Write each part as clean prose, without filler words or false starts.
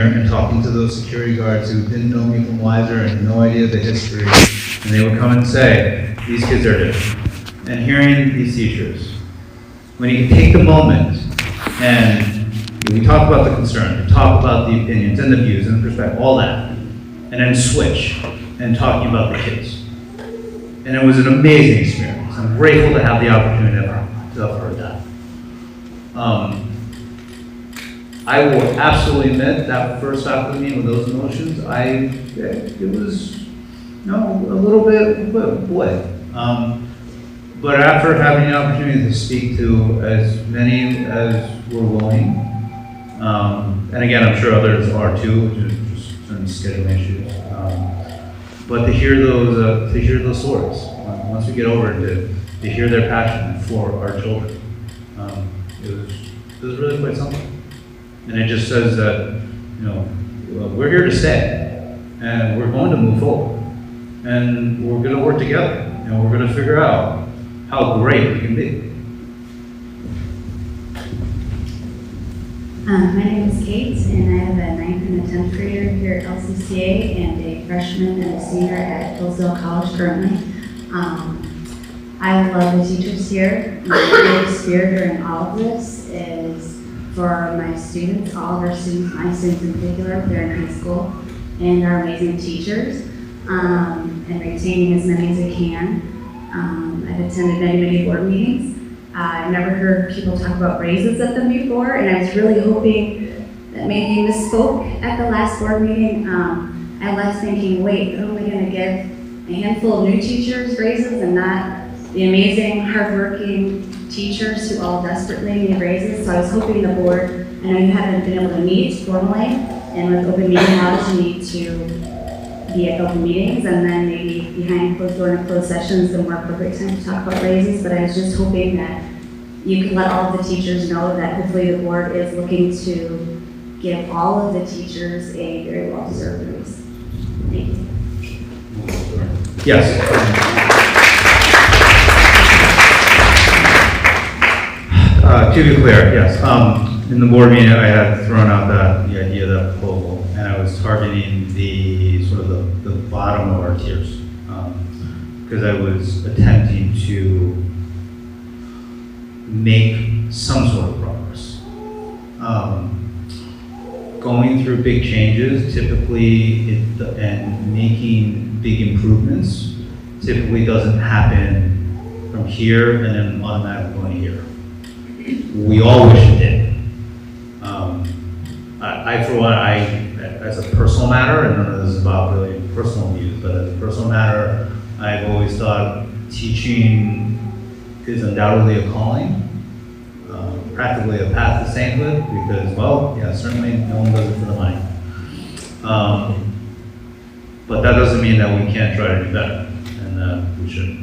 and talking to those security guards who didn't know me from Weiser and had no idea the history, and they would come and say, these kids are different. And hearing these teachers, when you take the moment and we talk about the concerns, we talk about the opinions and the views and the perspective, all that, and then switch and talking about the kids. And it was an amazing experience. I'm grateful to have the opportunity to have heard that. I will absolutely admit that first faculty meeting with those emotions, it was, a little bit boy. But after having the opportunity to speak to as many as were willing, and again, I'm sure others are too, just some scheduling issues. But to hear those stories, once we get over it, to hear their passion for our children, it was really quite something. And it just says that, we're here to stay, and we're going to move forward, and we're going to work together, and we're going to figure out how great we can be. My name is Kate, and I have a 9th and a 10th grader here at LCCA and a freshman and a senior at Hillsdale College currently. I love the teachers here. My biggest fear during all of this is for my students, all of our students, my students in particular, they're in high school, and our amazing teachers, and retaining as many as I can. I've attended many board meetings. I've never heard people talk about raises at them before, and I was really hoping that maybe you misspoke at the last board meeting. I left thinking, wait, who am I going to give a handful of new teachers raises and not the amazing, hardworking teachers who all desperately need raises? So I was hoping the board, I know you haven't been able to meet formally, and with open meeting laws, you need to be at open meetings, and then maybe behind closed door and closed sessions, the more appropriate time to talk about raises. But I was just hoping that you could let all of the teachers know that hopefully the board is looking to give all of the teachers a very well-deserved raise. Thank you. Yes. To be clear, yes. In the board meeting, I had thrown out the idea of that proposal, and I was targeting the sort of the bottom of our tiers, because I was attempting to make some sort of progress. Going through big changes, typically, and making big improvements, typically doesn't happen from here and then automatically going here. We all wish it did. For one, as a personal matter, and none of this is about really personal views, but as a personal matter, I've always thought teaching is undoubtedly a calling, practically a path to sainthood, because, well, yeah, certainly no one does it for the money. But that doesn't mean that we can't try to do better, and we should.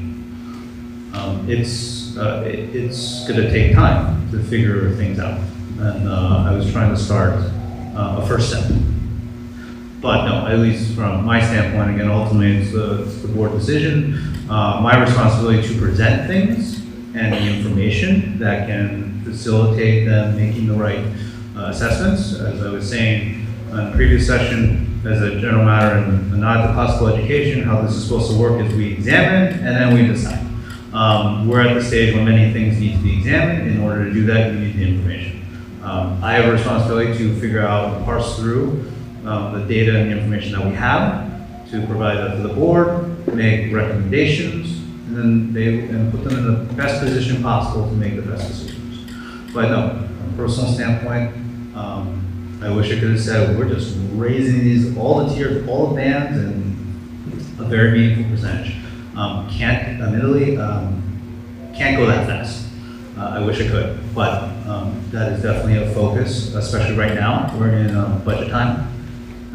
It's going to take time to figure things out, and I was trying to start a first step. But no, at least from my standpoint, again, ultimately it's the board decision. My responsibility to present things and the information that can facilitate them making the right assessments. As I was saying in the previous session, as a general matter and a nod to classical education, how this is supposed to work is we examine and then we decide. We're at the stage where many things need to be examined. In order to do that, you need the information. I have a responsibility to figure out and parse through the data and the information that we have to provide that to the board, make recommendations, and then put them in the best position possible to make the best decisions. But no, from a personal standpoint, I wish I could have said we're just raising these all the tiers, all the bands, and a very meaningful percentage. Admittedly, can't go that fast. I wish I could, but that is definitely a focus, especially right now. We're in budget time.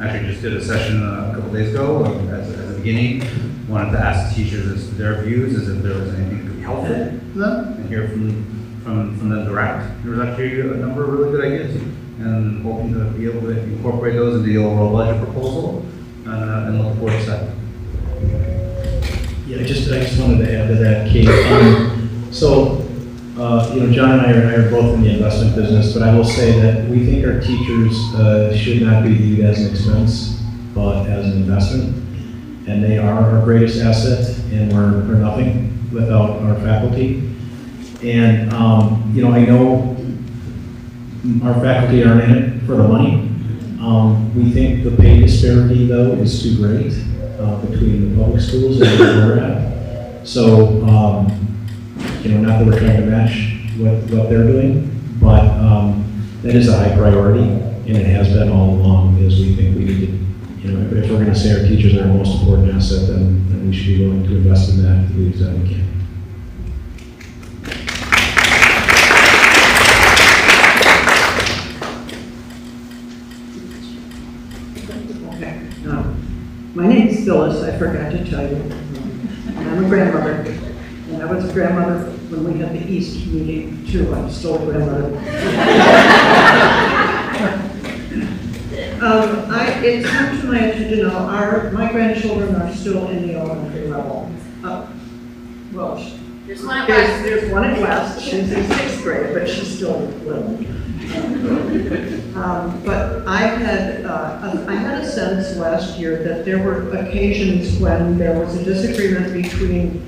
Actually, just did a session a couple days ago as a beginning. Wanted to ask teachers as to their views, as if there was anything that could be helpful to them, and hear from them direct. There was actually a number of really good ideas, and hoping to be able to incorporate those into the overall budget proposal, and look forward to that. Yeah, I just wanted to add to that, Kate. John and I are both in the investment business, but I will say that we think our teachers should not be viewed as an expense, but as an investment. And they are our greatest asset, and we're nothing without our faculty. And, I know our faculty aren't in it for the money. We think the pay disparity, though, is too great between the public schools and where we're at. So, not that we're trying to match what they're doing, but that is a high priority, and it has been all along, as we think we need to, if we're going to say our teachers are our most important asset, then we should be willing to invest in that to the extent we can. My name is Phyllis, I forgot to tell you. And I'm a grandmother, and I was a grandmother when we had the East meeting too. I'm still a grandmother. It's come to my attention now, my grandchildren are still in the elementary level. There's one at West. There's one at West, she's in 6th grade, but she's still little. But I had a sense last year that there were occasions when there was a disagreement between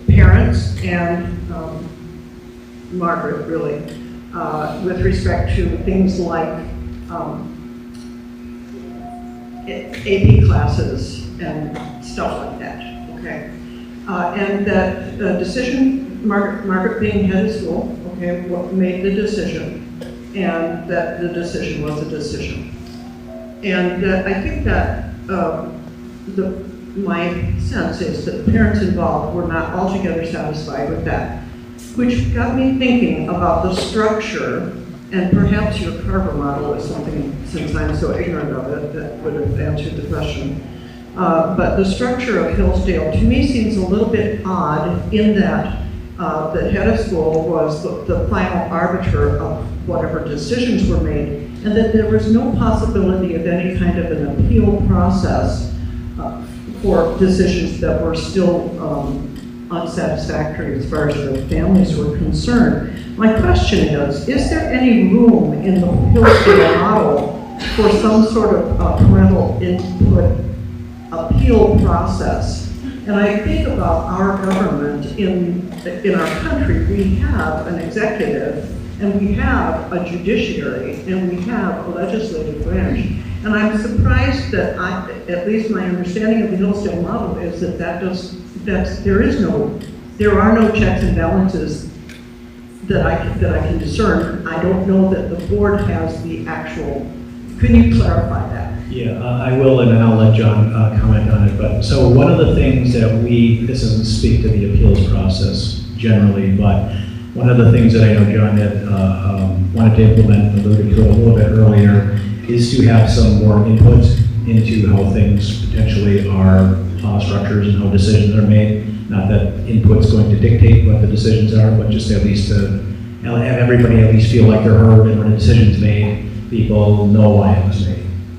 parents and Margaret, really, with respect to things like AP classes and stuff like that, okay? And that decision, Margaret being head of school, okay, made the decision, and that the decision was a decision. And I think that my sense is that the parents involved were not altogether satisfied with that, which got me thinking about the structure, and perhaps your Carver model is something, since I'm so ignorant of it, that would have answered the question. But the structure of Hillsdale, to me, seems a little bit odd in that the head of school was the final arbiter of whatever decisions were made, and that there was no possibility of any kind of an appeal process for decisions that were still unsatisfactory as far as the families were concerned. My question is there any room in the Hillsdale model for some sort of parental input appeal process? And I think about our government in our country. We have an executive, and we have a judiciary, and we have a legislative branch. And I'm surprised that at least my understanding of the Hillsdale model is that there are no checks and balances that I can discern. I don't know that the board has the actual. Can you clarify that? Yeah, I will, and then I'll let John comment on it. But so one of the things that this doesn't speak to the appeals process generally, but one of the things that I know John had wanted to implement, alluded to a little bit earlier, is to have some more input into how things potentially are structures and how decisions are made. Not that input's going to dictate what the decisions are, but just at least to have everybody at least feel like they're heard, and when a decision's made, people know why it was made.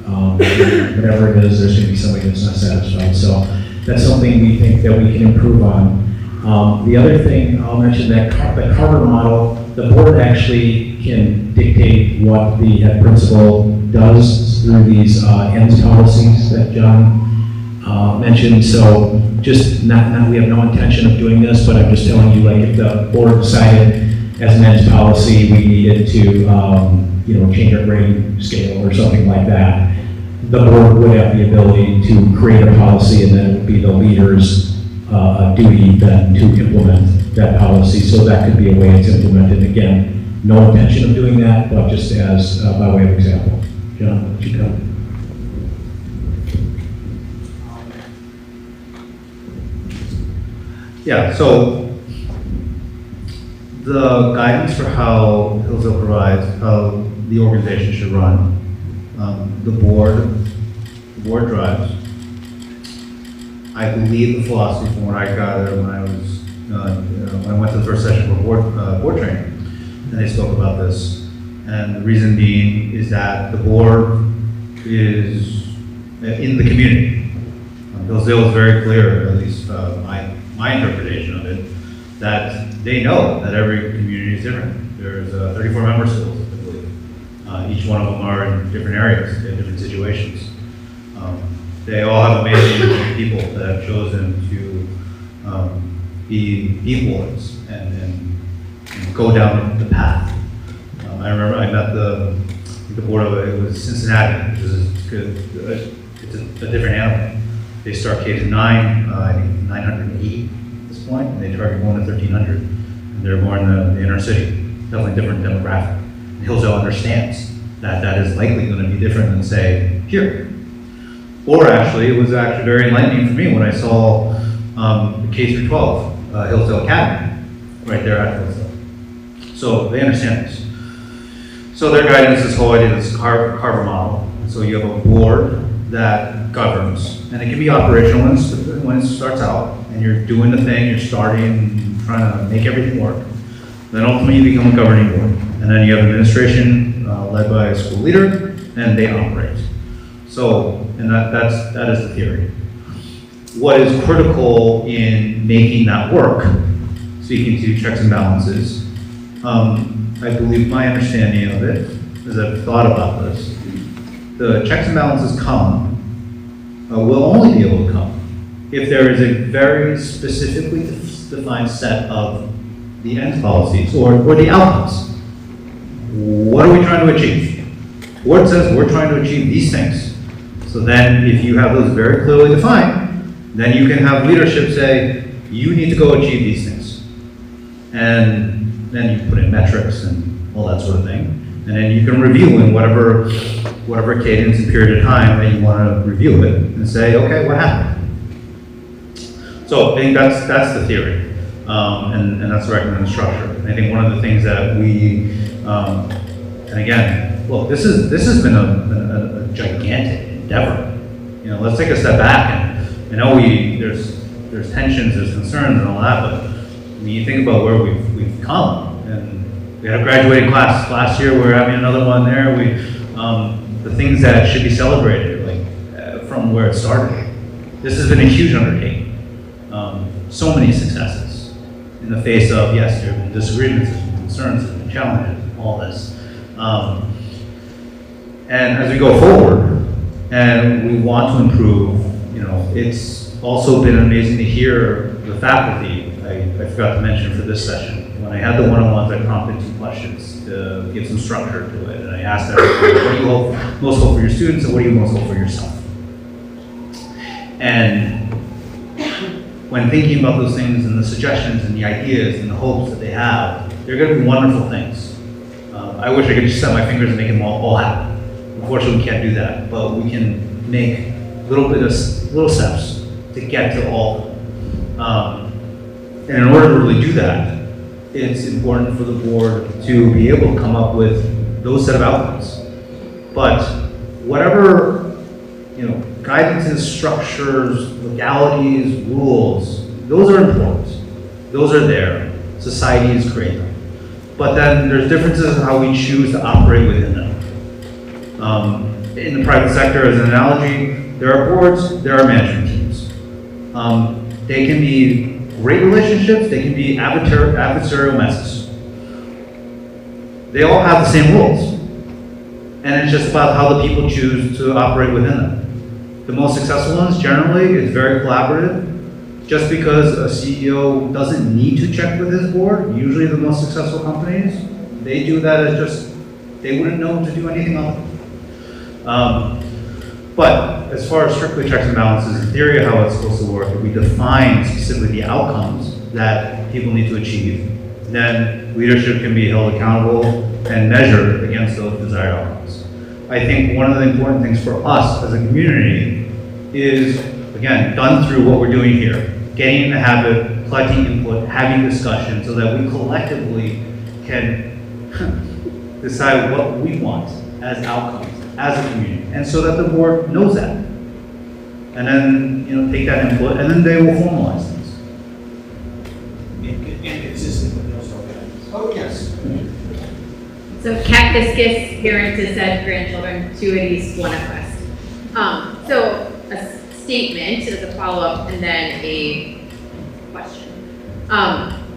Whatever it is, there's going to be somebody that's not satisfied. So that's something we think that we can improve on. The other thing I'll mention, that the Carver model, the board actually can dictate what the head principal does through these ends policies that John mentioned. So just we have no intention of doing this, but I'm just telling you, like, if the board decided as an ends policy we needed to change our grading scale or something like that, the board would have the ability to create a policy, and then it would be the leader's duty then to implement that policy. So that could be a way it's implemented. Again, no intention of doing that, but just as by way of example. John, would you come? Yeah, so the guidance for how Hillsdale provides, how the organization should run, the board drives. I believe the philosophy, from what I gathered when I was when I went to the first session for board training, and they spoke about this. And the reason being is that the board is in the community. Hillsdale is very clear, at least my interpretation of it, that they know that every community is different. There's 34 member schools, I believe. Each one of them are in different areas, in different situations. They all have amazing people that have chosen to be equals and go down the path. I remember I met the board of it was Cincinnati, which is it's a different animal. They start K to 9, I think 980 at this point, and they target going to 1300. And they're more in the inner city, definitely different demographic. And Hillsdale understands that that is likely going to be different than say here. Or actually, it was actually very enlightening for me when I saw the K through 12 Hillsdale Academy right there at Hillsdale. So they understand this. So their guidance, this whole idea, this Carver model. So you have a board that governs, and it can be operational when it starts out, and you're doing the thing, you're starting, trying to make everything work. Then ultimately you become a governing board, and then you have administration led by a school leader, and they operate. So, and that is the theory. What is critical in making that work, speaking to checks and balances, I believe my understanding of it, as I've thought about this, the checks and balances will only be able to come if there is a very specifically defined set of the end policies or the outcomes. What are we trying to achieve? The board says we're trying to achieve these things. So then if you have those very clearly defined, then you can have leadership say, you need to go achieve these things. And then you put in metrics and all that sort of thing. And then you can review in whatever cadence and period of time that you want to review it and say, okay, what happened? So I think that's the theory. And that's the recommended structure. I think one of the things that we, and again, look, this has been a gigantic endeavor. You know, let's take a step back, and I know there's tensions, there's concerns and all that, but when you think about where we've come, and we had a graduating class last year, we're having another one there, the things that should be celebrated, like from where it started. This has been a huge undertaking. So many successes in the face of, yes, there have been disagreements, there's been concerns, there's been challenges, all this. And as we go forward, and we want to improve, you know, it's also been amazing to hear the faculty. I forgot to mention for this session, when I had the one-on-ones, I prompted 2 questions to give some structure to it. And I asked them, what do you most hope for your students, and what do you most hope for yourself? And when thinking about those things and the suggestions and the ideas and the hopes that they have, they're going to be wonderful things. I wish I could just set my fingers and make them all happen. Unfortunately, we can't do that, but we can make little steps to get to all. And in order to really do that, it's important for the board to be able to come up with those set of outcomes. But whatever, you know, guidances, structures, legalities, rules, those are important. Those are there. Societies create them. But then there's differences in how we choose to operate within them. In the private sector, as an analogy, there are boards, there are management teams. They can be great relationships, they can be adversarial messes. They all have the same rules. And it's just about how the people choose to operate within them. The most successful ones, generally, it's very collaborative. Just because a CEO doesn't need to check with his board, usually the most successful companies, they do that as just, they wouldn't know to do anything other. But as far as strictly checks and balances, in theory of how it's supposed to work, if we define specifically the outcomes that people need to achieve, then leadership can be held accountable and measured against those desired outcomes. I think one of the important things for us as a community is, again, done through what we're doing here, getting in the habit, collecting input, having discussion so that we collectively can decide what we want as outcomes, as a community, and so that the board knows that. And then, you know, take that input, and then they will formalize things. And consistent with those guidelines. Oh, yes. So Cat Fiscus, parent to said grandchildren, 2 at East, 1 at West. So a statement as a follow-up and then a question.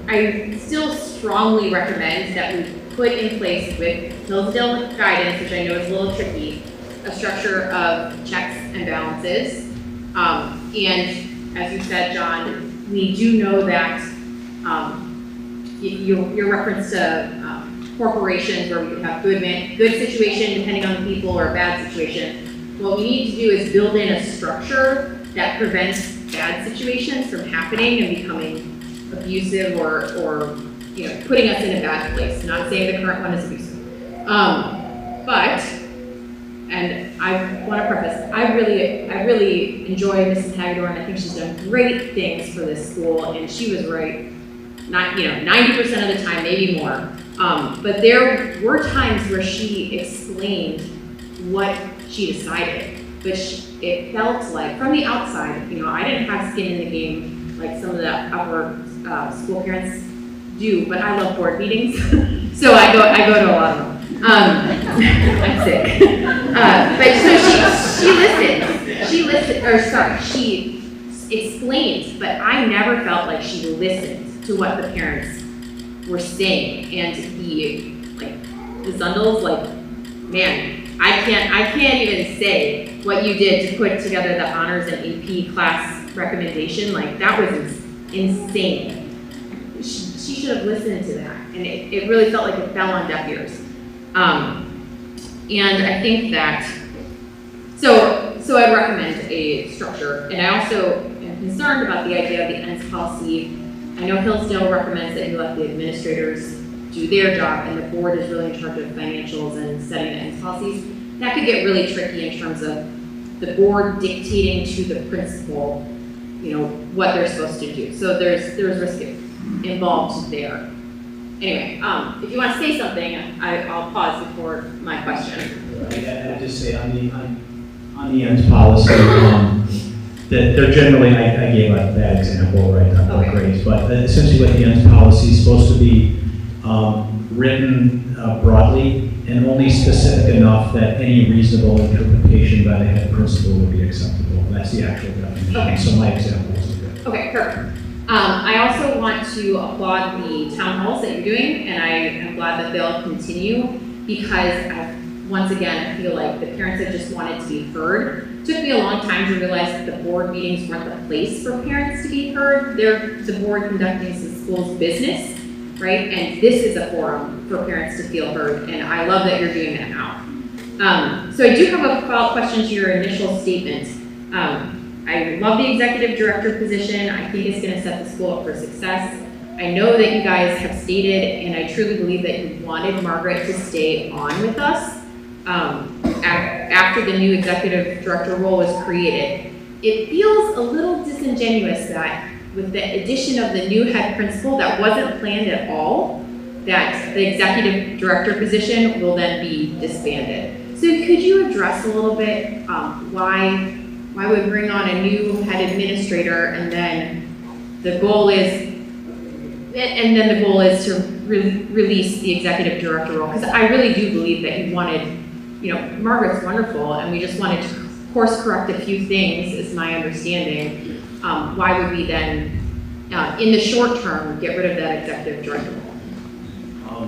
I still strongly recommend that we put in place with Hillsdale guidance, which I know is a little tricky, a structure of checks and balances. And as you said, John, we do know that your reference to corporations where we could have good situation depending on the people or a bad situation. What we need to do is build in a structure that prevents bad situations from happening and becoming abusive or putting us in a bad place. Not saying the current one is abusive. But, and I want to preface, I really enjoy Mrs. Hagedorn. I think she's done great things for this school, and she was right, 90% of the time, maybe more. But there were times where she explained what she decided, but it felt like, from the outside, I didn't have skin in the game like some of the upper school parents do, but I love board meetings, so I go to a lot of them. I'm sick. But so she explained, but I never felt like she listened to what the parents were saying. And the Zundels, man, I can't even say what you did to put together the honors and AP class recommendation. That was insane. She should have listened to that, and it really felt like it fell on deaf ears. And I think that, so I'd recommend a structure, and I also am concerned about the idea of the ends policy. I know Hillsdale recommends that you let the administrators do their job, and the board is really in charge of financials and setting the ends policies. That could get really tricky in terms of the board dictating to the principal, what they're supposed to do. So there's risk involved there. Anyway, if you want to say something, I'll pause before my question. I would just say on the ends policy, that they're generally, I gave a bad example, right, on grades, but essentially what the ends policy is supposed to be written broadly and only specific enough that any reasonable interpretation by the head principal would be acceptable. That's the actual definition. Okay. So my example is good. Okay, perfect. I also want to applaud the town halls that you're doing, and I am glad that they'll continue, because once again, I feel like the parents have just wanted to be heard. It took me a long time to realize that the board meetings weren't the place for parents to be heard. They're the board conducting the school's business, right? And this is a forum for parents to feel heard, and I love that you're doing that now. So I do have a follow-up question to your initial statement. I love the executive director position. I think it's going to set the school up for success. I know that you guys have stated, and I truly believe that you wanted Margaret to stay on with us after the new executive director role was created. It feels a little disingenuous that with the addition of the new head principal that wasn't planned at all, that the executive director position will then be disbanded. So could you address a little bit why we bring on a new head administrator, and then the goal is to release the executive director role? Because I really do believe that you wanted, Margaret's wonderful, and we just wanted to course correct a few things, is my understanding. Why would we then, in the short term, get rid of that executive director role?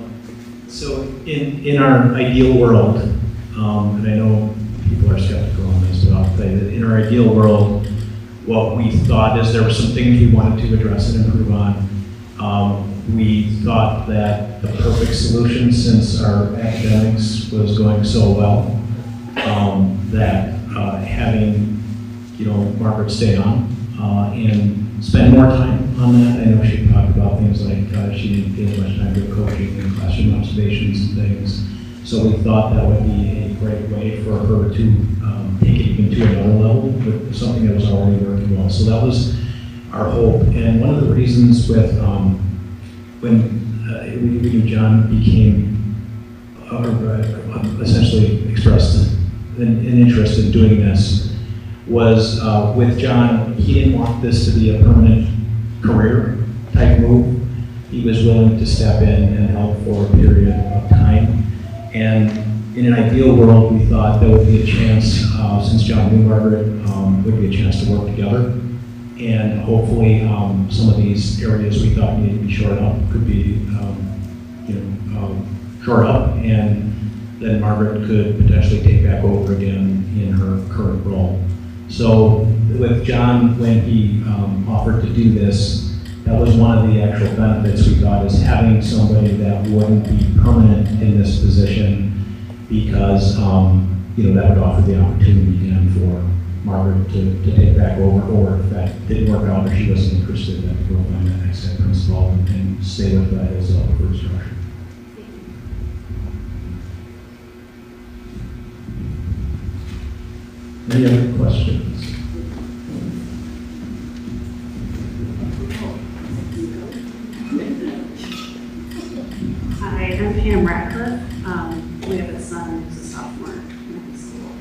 So in our ideal world, and I know people are skeptical on this, but I'll tell you that in our ideal world, what we thought is there were some things we wanted to address and improve on. We thought that the perfect solution, since our academics was going so well, that having Margaret stay on and spend more time on that. I know she talked about things like she didn't feel as much time doing coaching and classroom observations and things. So we thought that would be a great way for her to take it even to another level with something that was already working well. So that was our hope. And one of the reasons with when John became essentially expressed an interest in doing this was with John, he didn't want this to be a permanent career type move. He was willing to step in and help for a period of time. And in an ideal world, we thought there would be a chance, since John knew Margaret, would be a chance to work together And hopefully, some of these areas we thought needed to be shored up could be, shored up, and then Margaret could potentially take back over again in her current role. So with John, when he offered to do this, that was one of the actual benefits we thought, is having somebody that wouldn't be permanent in this position, because that would offer the opportunity again for Margaret to take back over, or if that didn't work out or she wasn't interested, that to go find that next head principal and stay with that as a preferred structure. Any other questions? Hi, I'm Pam Ratcliffe. We have a son who's a sophomore in high school.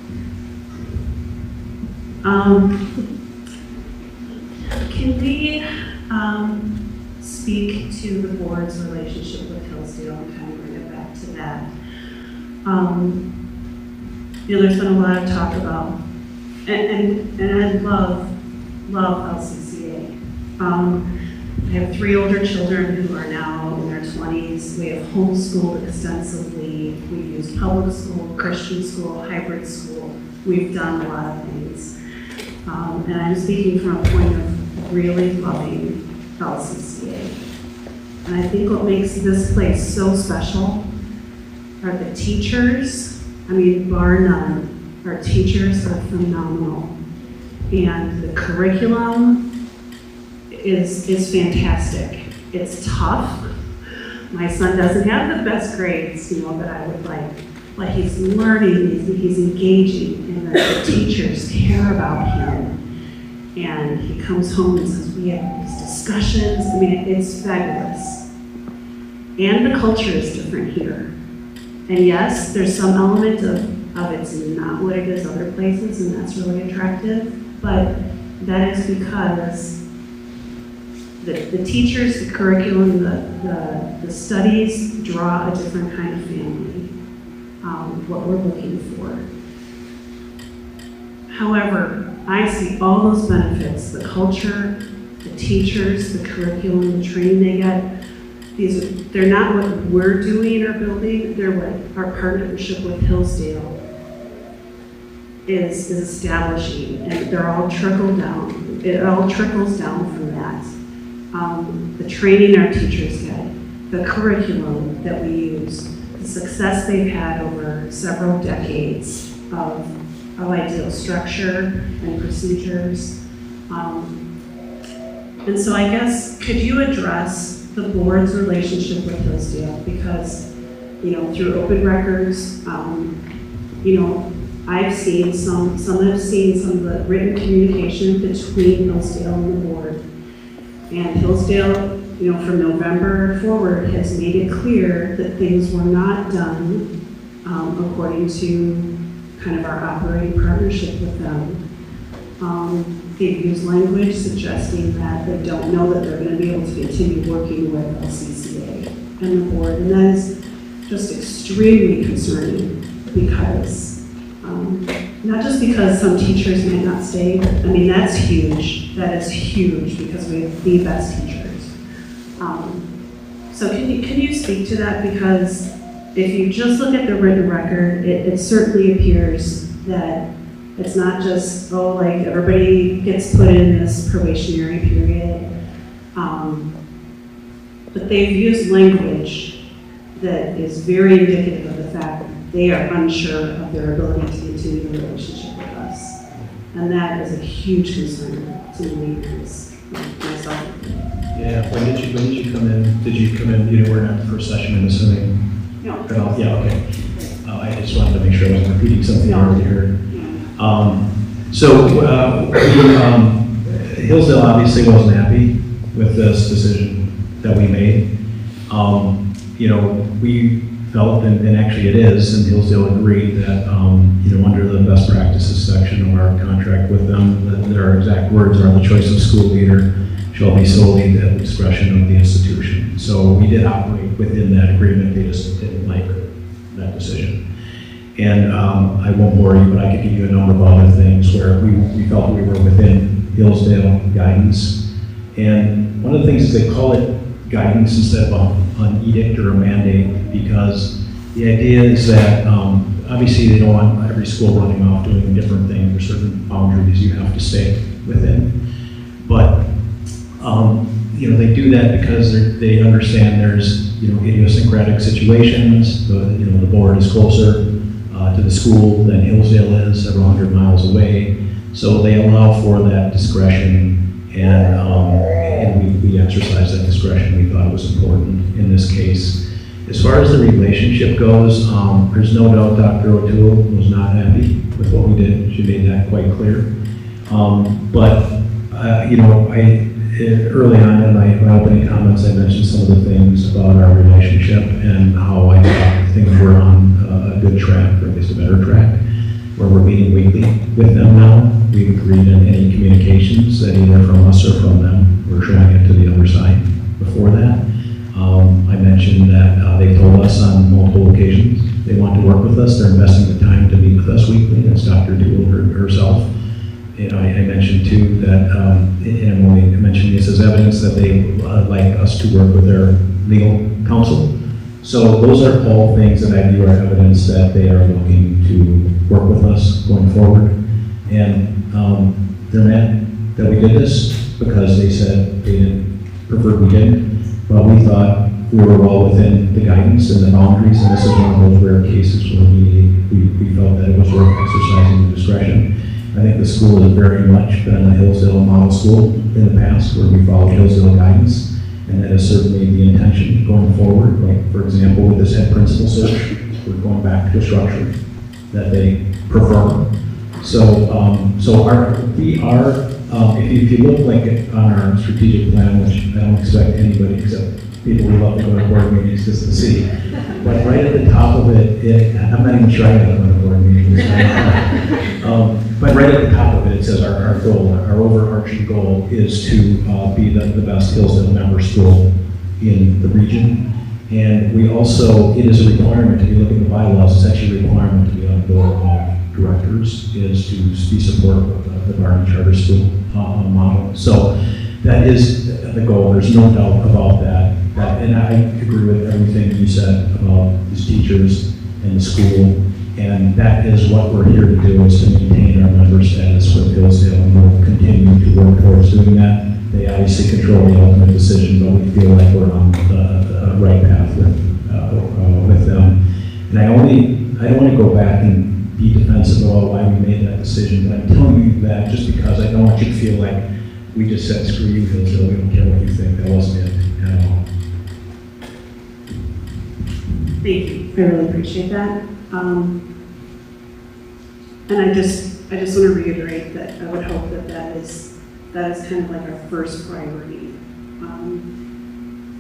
Can we speak to the board's relationship with Hillsdale and kind of bring it back to that? There's been a lot of talk about, and I love LCCA. I have 3 older children who are now in their 20s. We have homeschooled extensively. We've used public school, Christian school, hybrid school. We've done a lot of things. And I'm speaking from a point of really loving LCCA. And I think what makes this place so special are the teachers. I mean, bar none, our teachers are phenomenal. And the curriculum is fantastic. It's tough. My son doesn't have the best grades, that I would like, but he's learning, he's engaging, and the teachers care about him. And he comes home and says, we have these discussions. I mean, it's fabulous. And the culture is different here. And yes, there's some element of it's not what it is other places, and that's really attractive, but that is because the teachers, the curriculum, the studies draw a different kind of family, what we're looking for. However, I see all those benefits, the culture, the teachers, the curriculum, the training they get. They're not what we're doing or building, they're what our partnership with Hillsdale is establishing, and they're all trickled down. It all trickles down from that. The training our teachers get, the curriculum that we use, the success they've had over several decades of ideal structure and procedures. And so I guess, could you address the board's relationship with Hillsdale? Because, through open records, I've seen some have seen some of the written communication between Hillsdale and the board. And Hillsdale, from November forward, has made it clear that things were not done according to kind of our operating partnership with them. They've used language suggesting that they don't know that they're going to be able to continue working with LCCA and the board. And that is just extremely concerning, because not just because some teachers might not stay, I mean, that's huge. That is huge, because we have the best teachers. So can you speak to that? Because if you just look at the written record, it certainly appears that it's not just, like everybody gets put in this probationary period. But they've used language that is very indicative of the fact that they are unsure of their ability to continue the relationship with us. And that is a huge concern to me as myself. Yeah, when did you come in? Did you come in, you weren't at the first session, I'm assuming? No. Yeah, okay. I just wanted to make sure I wasn't repeating something I already heard. Hillsdale obviously wasn't happy with this decision that we made. We felt, and actually it is, and Hillsdale agreed that, under the best practices section of our contract with them, that their exact words are, the choice of school leader shall be solely at the discretion of the institution. So we did operate within that agreement, they just didn't like that decision. And I won't bore you, but I could give you a number of other things where we felt we were within Hillsdale guidance. And one of the things is they call it guidance instead of an edict or a mandate, because the idea is that obviously they don't want every school running off doing different things. There's certain boundaries you have to stay within. But they do that because they understand there's idiosyncratic situations. The board is closer to the school than Hillsdale is, several hundred miles away. So they allow for that discretion, and we exercise that discretion. We thought it was important in this case. As far as the relationship goes, there's no doubt Dr. O'Toole was not happy with what we did. She made that quite clear. Early on in my opening comments, I mentioned some of the things about our relationship and how I thought things were on a good track, or at least a better track, where we're meeting weekly with them now. We've agreed on any communications that either from us or from them, we're showing it to the other side before that. I mentioned that they told us on multiple occasions they want to work with us. They're investing the time to meet with us weekly. That's Dr. O'Toole herself. I mentioned too that, and I'm only mentioning this as evidence that they like us to work with their legal counsel. So those are all things that I view are evidence that they are looking to work with us going forward. And they're mad that we did this because they said they didn't prefer we didn't. But we thought we were well within the guidance and the boundaries, and this is one of those rare cases where we felt that it was worth exercising the discretion. I think the school has very much been a Hillsdale model school in the past where we followed Hillsdale guidance, and that is certainly the intention going forward. Like, for example, with this head principal search, we're going back to a structure that they prefer. If you look like on our strategic plan, which I don't expect anybody except people who love to go to board meetings just to see, but right at the top of it, I'm not even sure I have to go to board meetings. But right at the top of it, it says our goal, our overarching goal is to be the best Hillsdale member school in the region. And we also, it is a requirement, if you look at the bylaws, it's actually a requirement to be on the board of directors, is to be supportive of the Barton Charter School model. So that is the goal. There's no doubt about that. And I agree with everything you said about these teachers and the school. And that is what we're here to do, is to maintain our member status with Hillsdale, and we'll continue to work towards doing that. They obviously control the ultimate decision, but we feel like we're on the right path with them. And I don't want to go back and be defensive about why we made that decision, but I'm telling you that just because I don't want you to feel like we just said, screw you, Hillsdale, we don't care what you think. That wasn't it at all. Thank you. I really appreciate that. And I just want to reiterate that I would hope that is kind of like our first priority.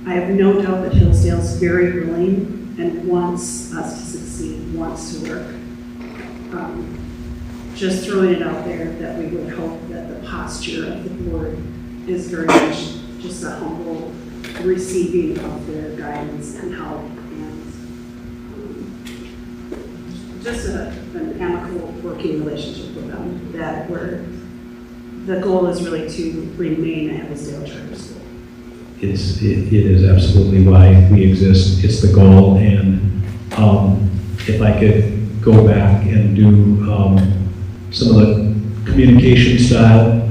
I have no doubt that Hillsdale's very willing and wants us to succeed, wants to work. Just throwing it out there that we would hope that the posture of the board is very much just a humble receiving of their guidance and help, and just an amicable working relationship with them, that the goal is really to remain a Hillsdale Charter School. It is absolutely why we exist. It's the goal, and if I could go back and do some of the communication style,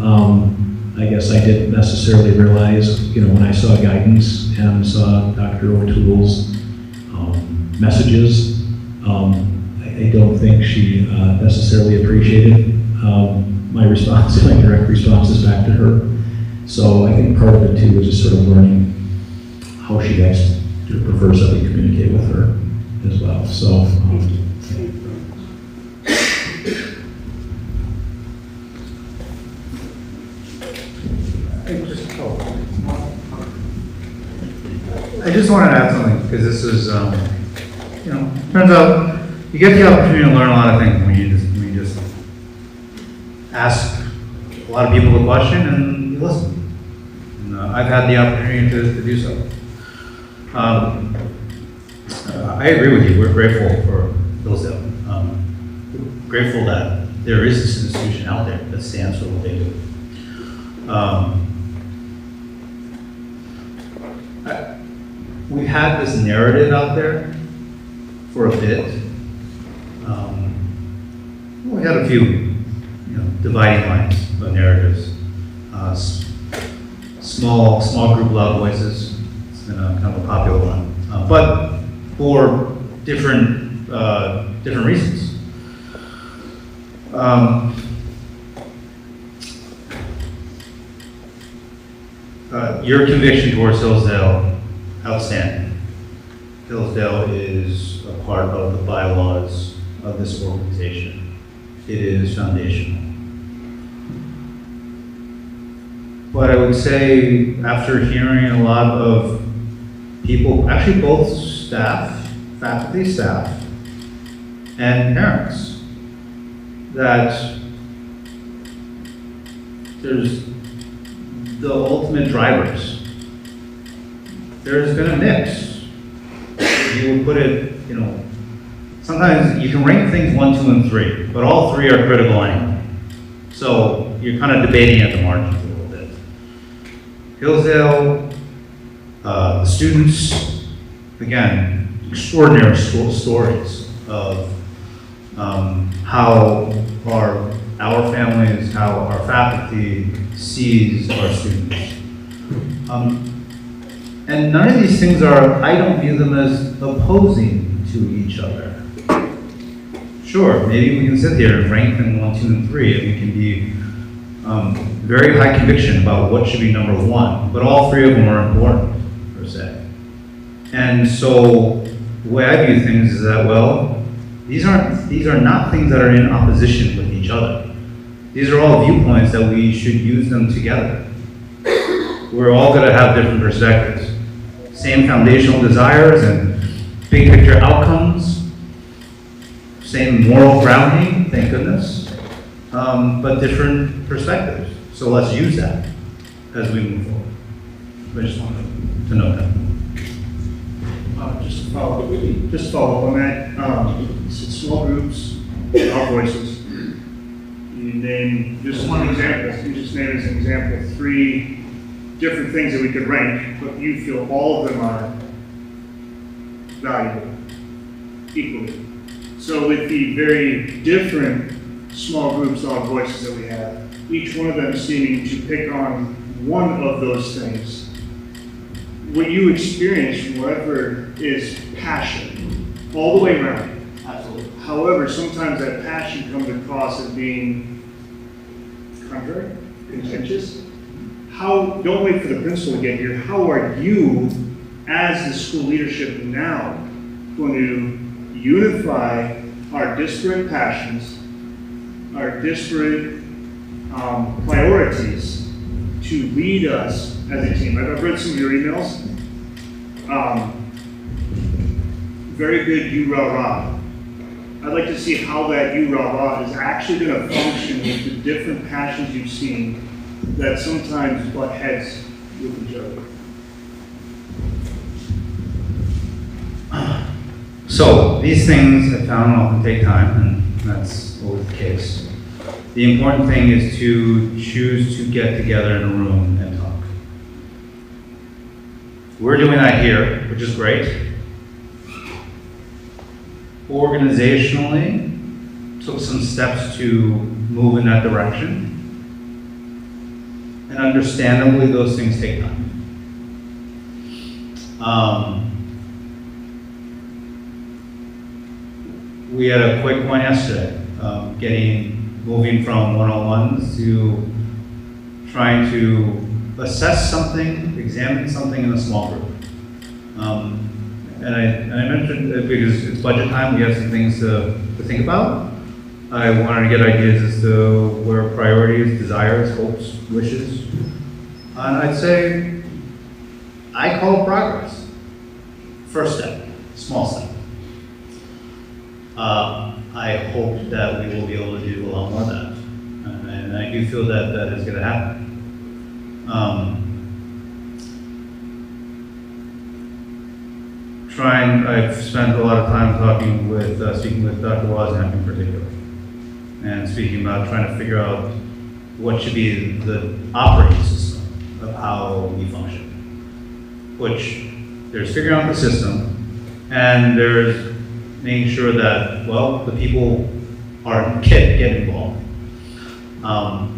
I guess I didn't necessarily realize, when I saw guidance and saw Dr. O'Toole's messages, I don't think she necessarily appreciated my response, my direct responses back to her. So I think part of it too was just sort of learning how she best prefers that we communicate with her as well. So. I just wanted to add something, because this is, turns out you get the opportunity to learn a lot of things when you just ask a lot of people a question and you listen. And I've had the opportunity to do so. I agree with you. We're grateful for Hillsdale. Grateful that there is this institution out there that stands for what they do. We've had this narrative out there for a bit. We had a few, dividing lines of narratives. Small group, loud voices. It's been a kind of a popular one, but for different reasons. Your conviction towards Hillsdale, outstanding. Hillsdale is a part of the bylaws of this organization. It is foundational. But I would say, after hearing a lot of people, actually both staff, faculty, staff, and parents, that there's the ultimate drivers. There's been a mix. You would put it, sometimes you can rank things 1, 2, and 3, but all 3 are critical anyway. So you're kind of debating at the margins a little bit. Hillsdale, the students, again, extraordinary stories of how our families, how our faculty sees our students. And none of these things I don't view them as opposing to each other. Sure, maybe we can sit here and rank them 1, 2, and 3, and we can be very high conviction about what should be number 1, but all 3 of them are important, per se. And so the way I view things is that, well, these are not things that are in opposition with each other. These are all viewpoints that we should use them together. We're all going to have different perspectives. Same foundational desires and big picture outcomes. Same moral grounding, thank goodness. But different perspectives. So let's use that as we move forward. I just wanted to note that. Just to follow up on that. You said small groups, loud voices. You name just one example. You just named as an example 3 different things that we could rank, but you feel all of them are valuable equally. So with the very different small groups, loud voices that we have, each one of them seeming to pick on one of those things, what you experience from whatever is passion all the way around. Absolutely. However, sometimes that passion comes across as being contrary, contentious. Don't wait for the principal to get here. How are you, as the school leadership now, going to unify our disparate passions, our disparate priorities to lead us as a team? I've read some of your emails. Very good you-rah-rah. I'd like to see how that you-rah-rah is actually going to function with the different passions you've seen that sometimes butt heads with each other. So these things I found often take time, and that's always the case. The important thing is to choose to get together in a room and talk. We're doing that here, which is great. Organizationally, took some steps to move in that direction. And understandably, those things take time. We had a quick one yesterday, moving from 101s to trying to assess something, examine something in a small group. And I mentioned that because it's budget time, we have some things to think about. I wanted to get ideas as to where priorities, desires, hopes, wishes. And I'd say, I call progress. First step, small step. I hope that we will be able to do a lot more of that. And I do feel that that is going to happen. I've spent a lot of time speaking with Dr. Wozniak in particular, and speaking about trying to figure out what should be the operating system of how we function. Which there's figuring out the system, and there's making sure that, well, the people get involved.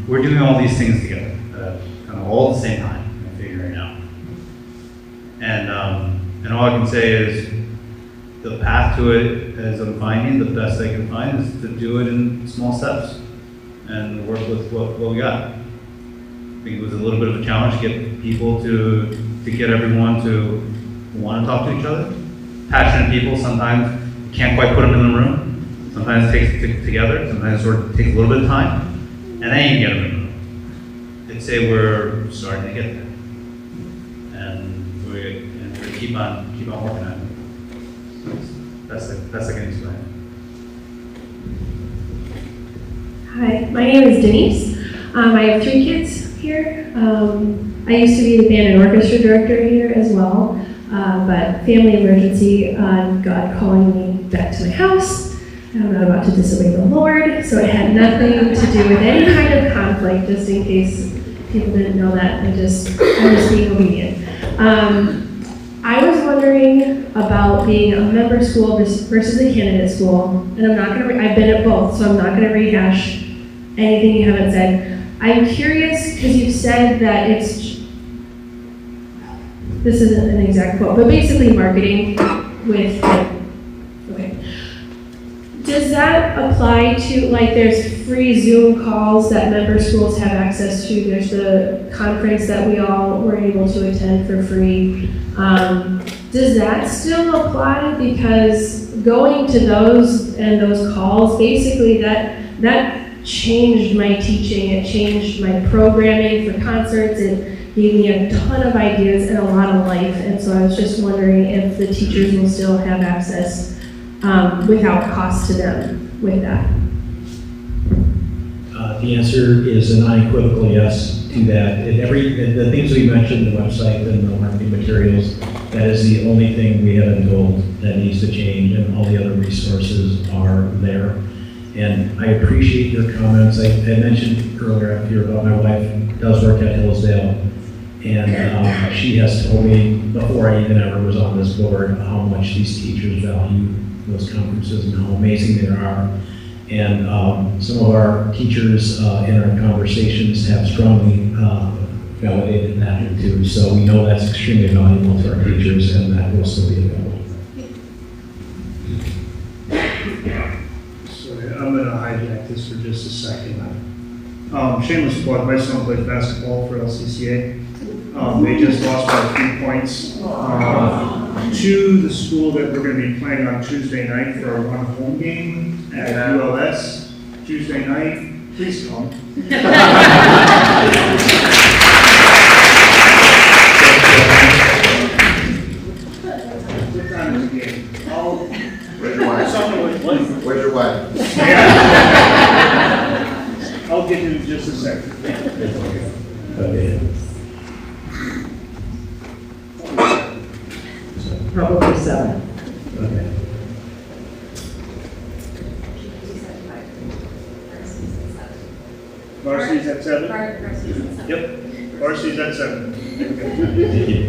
We're doing all these things together, kind of all at the same time, and figuring it out. And all I can say is the path to it, as I'm finding, the best I can find is to do it in small steps and work with what we got. I think it was a little bit of a challenge to get people to get everyone to want to talk to each other. Passionate people, sometimes you can't quite put them in the room. Sometimes it takes together, sometimes it sort of takes a little bit of time, and then you get them in the room. I'd say we're starting to get there. And we're going to keep on working on it. Best I can explain. Hi, my name is Denise. I have 3 kids here. I used to be the band and orchestra director here as well, but family emergency, God calling me back to my house. I'm not about to disobey the Lord, so it had nothing to do with any kind of conflict, just in case people didn't know that. I'm just being obedient. I was wondering about being a member school versus a candidate school, and I'm not going to, I've been at both, so I'm not going to rehash anything you haven't said. I'm curious, because you've said that this isn't an exact quote, but basically marketing with, okay. Does that apply to, like, there's free Zoom calls that member schools have access to, there's the conference that we all were able to attend for free. Does that still apply? Because going to those and those calls, basically that changed my teaching, it changed my programming for concerts, it gave me a ton of ideas and a lot of life, and so I was just wondering if the teachers will still have access without cost to them with that. The answer is an unequivocal yes to that. The things we mentioned, the website and the marketing materials, that is the only thing we have been told that needs to change, and all the other resources are there. And I appreciate your comments. I mentioned earlier up here about my wife does work at Hillsdale, and she has told me before I even ever was on this board how much these teachers value those conferences and how amazing they are. And some of our teachers in our conversations have strongly validated that too. So we know that's extremely valuable to our teachers, and that will still be available. I'm going to hijack this for just a second. Shameless plug, my son plays basketball for LCCA. They just lost by 3 points to the school that we're going to be playing on Tuesday night for our one home game at ULS. Tuesday night, please come. What time is the game? Where's your wife? Where's your wife? I'll get to it in just a second. Okay. Probably 7. Okay. Varsity's at 7? Varsity's at 7. Yep. Varsity's at 7. Thank you.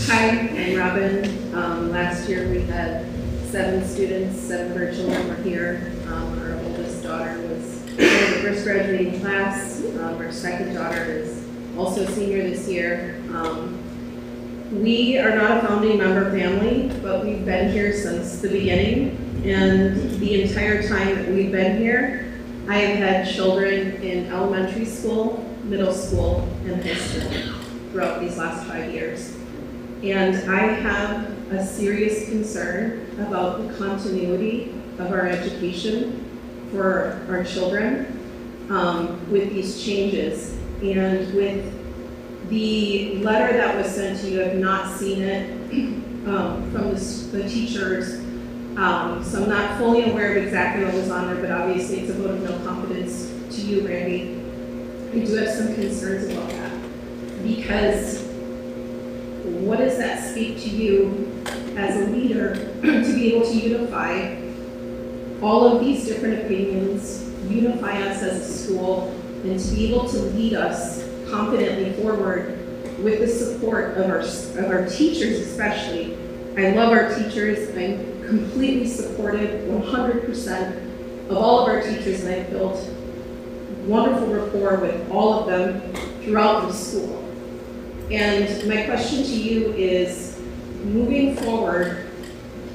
Hi, I'm Robin. Last year we had 7 students, 7 of our children were here. Our oldest daughter was in the first graduating class. Our second daughter is also a senior this year. We are not a founding member family, but we've been here since the beginning. And the entire time that we've been here, I have had children in elementary school, middle school, and high school throughout these last 5 years. And I have a serious concern about the continuity of our education for our children with these changes. And with the letter that was sent to you, I've not seen it from the teachers. So I'm not fully aware of exactly what was on there, but obviously it's a vote of no confidence to you, Randy. I do have some concerns about that, because what does that speak to you as a leader to be able to unify all of these different opinions, unify us as a school, and to be able to lead us confidently forward with the support of our teachers especially. I love our teachers. I'm completely supportive, 100% of all of our teachers, and I've built wonderful rapport with all of them throughout the school. And my question to you is, moving forward,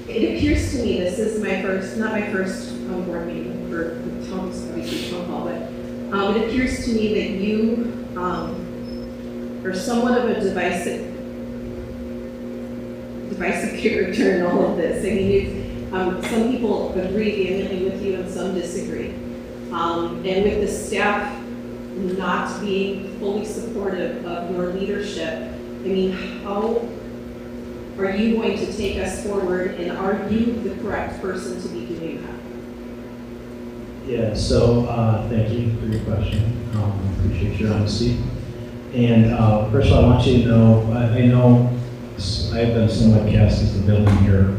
it appears to me, this is my first, not my first board meeting for the town hall, but it appears to me that you are somewhat of a divisive character in all of this. I mean, some people agree vehemently with you and some disagree. And with the staff not being fully supportive of your leadership, I mean, how are you going to take us forward, and are you the correct person to be doing that? Yeah, so thank you for your question. Appreciate your honesty. And first of all, I want you to know, I know I've been somewhat cast as the villain here,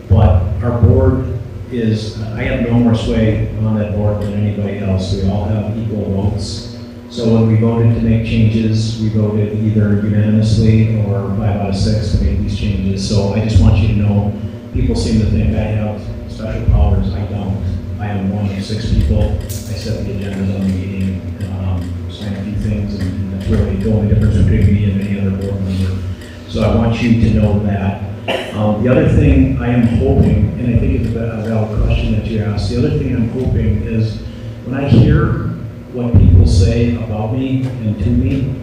but our board is, I have no more sway on that board than anybody else. We all have equal votes. So when we voted to make changes, we voted either unanimously or 5 out of 6 to make these changes. So I just want you to know, people seem to think I have special powers. I don't. I am one of 6 people. I set the agendas on the meeting, sign a few things, and that's really the only difference between me and any other board member. So I want you to know that. The other thing I am hoping, and I think it's a valid question that you asked, the other thing I'm hoping is when I hear what people say about me and to me,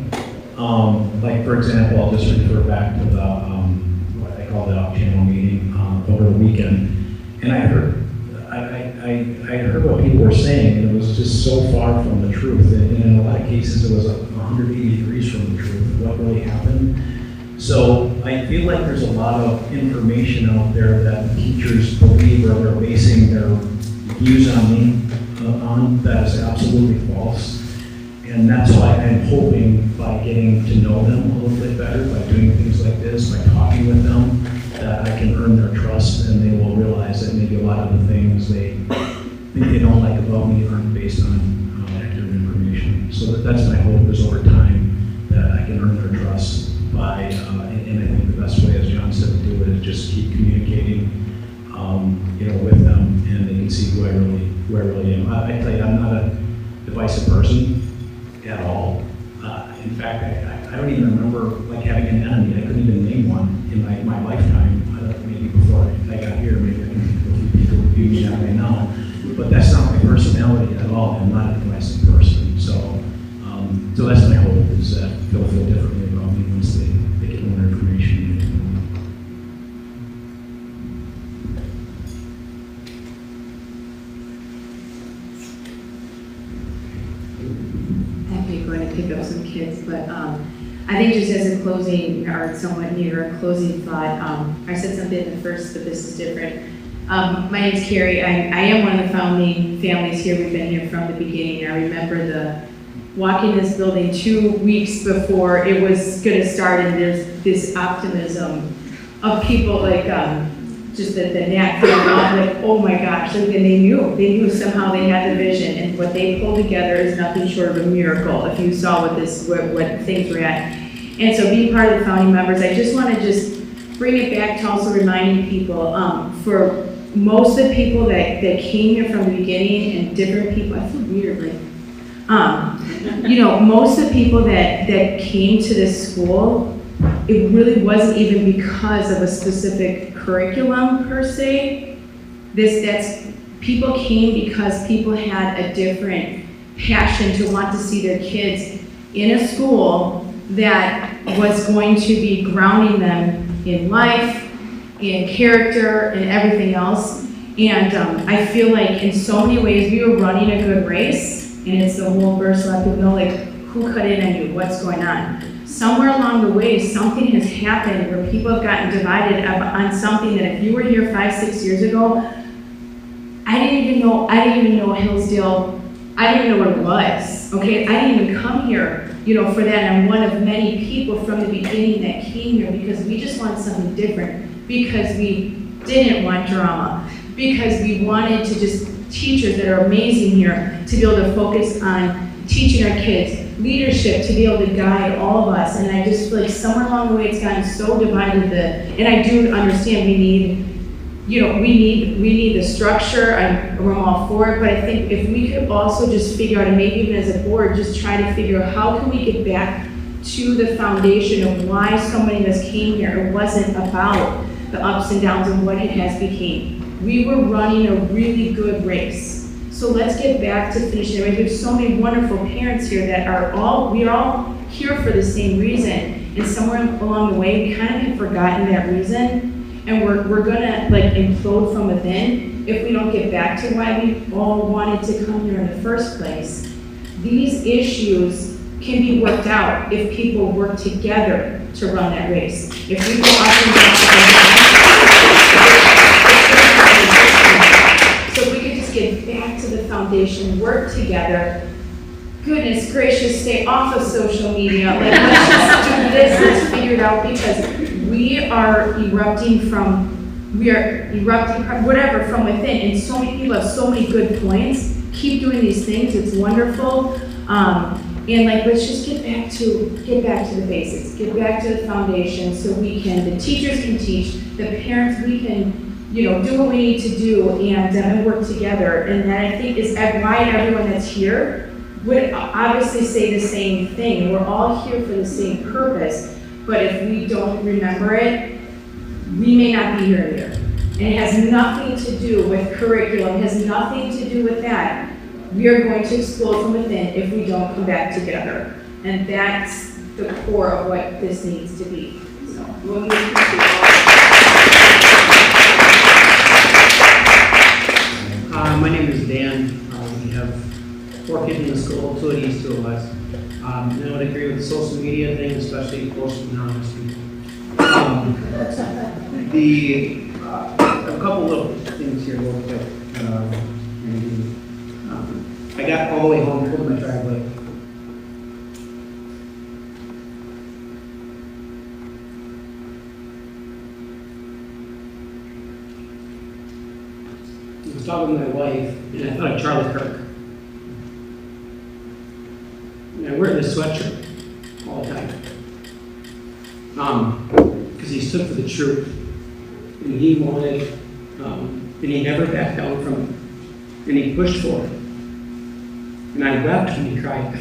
like for example, I'll just refer back to the, what I call the off-channel meeting over the weekend, and I heard what people were saying, and it was just so far from the truth, and in a lot of cases it was 180 degrees from the truth, what really happened. So I feel like there's a lot of information out there that teachers believe or they're basing their views on me on that is absolutely false. And that's why I'm hoping by getting to know them a little bit better, by doing things like this, by talking with them, that I can earn their trust and they will realize that maybe a lot of the things they think they don't like about me aren't based on accurate information. So that's my hope is over time that I can earn their trust by, and I think the best way, as John said, to do it is just keep communicating, with them, and they can see who I really am. I tell you, I'm not a divisive person at all. In fact, I don't even remember like having an enemy. I couldn't even name one in my lifetime. Maybe before I got here, maybe I can think of a few people who view me that way now. But that's not my personality at all. I'm not a divisive person. So that's my hope, is that they'll feel differently about me once they get more information. I'm going to pick up some kids, but I think just as a closing, or somewhat near a closing thought, I said something in the first, but this is different. My name's Carrie. I am one of the founding families here. We've been here from the beginning. I remember walking this building 2 weeks before it was going to start, and there's this optimism of people like just the knack for like, oh my gosh, like, and they knew somehow they had the vision, and what they pulled together is nothing short of a miracle if you saw what things were at. And so being part of the founding members, I just want to just bring it back to also reminding people, for most of the people that came here from the beginning, and different people, I feel weird, like, most of the people that came to this school, it really wasn't even because of a specific curriculum per se. People came because people had a different passion to want to see their kids in a school that was going to be grounding them in life, in character, and everything else. And I feel like in so many ways we were running a good race, and it's the whole verse, let people know like who cut in on you, what's going on. Somewhere along the way, something has happened where people have gotten divided on something that if you were here 5-6 years ago, I didn't even know Hillsdale, I didn't even know what it was, okay? I didn't even come here, for that. And I'm one of many people from the beginning that came here because we just wanted something different, because we didn't want drama, because we wanted to just teachers that are amazing here to be able to focus on teaching our kids, leadership to be able to guide all of us. And I just feel like somewhere along the way it's gotten so divided and I do understand we need the structure. I'm all for it, but I think if we could also just figure out, and maybe even as a board, just try to figure out how can we get back to the foundation of why so many of us came here. It wasn't about the ups and downs and what it has became. We were running a really good race. So let's get back to finishing the race. There's so many wonderful parents here that we're all here for the same reason. And somewhere along the way, we kind of have forgotten that reason. And we're gonna like implode from within if we don't get back to why we all wanted to come here in the first place. These issues can be worked out if people work together to run that race. If we go up and down, so if we could just get back to the foundation, work together. Goodness gracious, stay off of social media. Like, let's just do this, let's figure it out, because we are erupting from whatever from within, and so many people have so many good points. Keep doing these things, it's wonderful. And like, let's just get back to the basics, get back to the foundation, so the teachers can teach, the parents, we can, do what we need to do and work together. And that I think is why everyone that's here would obviously say the same thing. We're all here for the same purpose, but if we don't remember it, we may not be here either. And it has nothing to do with curriculum, it has nothing to do with that. We are going to explode from within if we don't come back together. And that's the core of what this needs to be. So, we'll move my name is Dan. We have 4 kids in the school, 2 of these, 2 of us. And I would agree with the social media thing, especially posting anonymously. A couple little things here real quick. I got all the way home, pulled my driveway. I was talking to my wife, and I thought of Charlie Kirk. And I wear this sweatshirt all the time. Because he stood for the truth. And he wanted, and he never backed down from it. And he pushed for it. And I wept when he cried.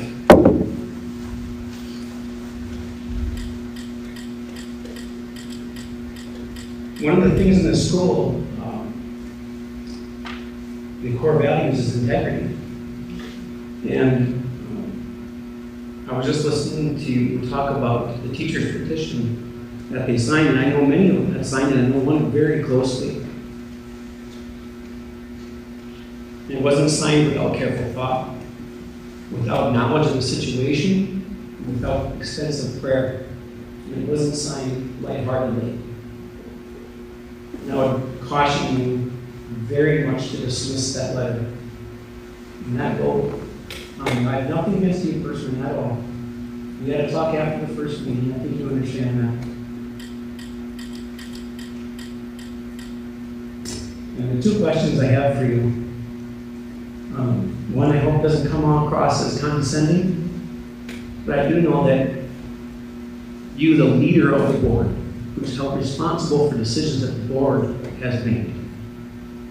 One of the things in the school, the core values is integrity. And I was just listening to you talk about the teacher's petition that they signed, and I know many of them that signed it, and I know one very closely. It wasn't signed without careful thought, without knowledge of the situation, without extensive prayer. And it wasn't signed lightheartedly. And I would caution you very much to dismiss that letter and that vote. I have nothing against you personally at all. We had to talk after the first meeting. I think you understand that. And the 2 questions I have for you. One I hope doesn't come across as condescending, but I do know that you, the leader of the board, who's held responsible for decisions that the board has made,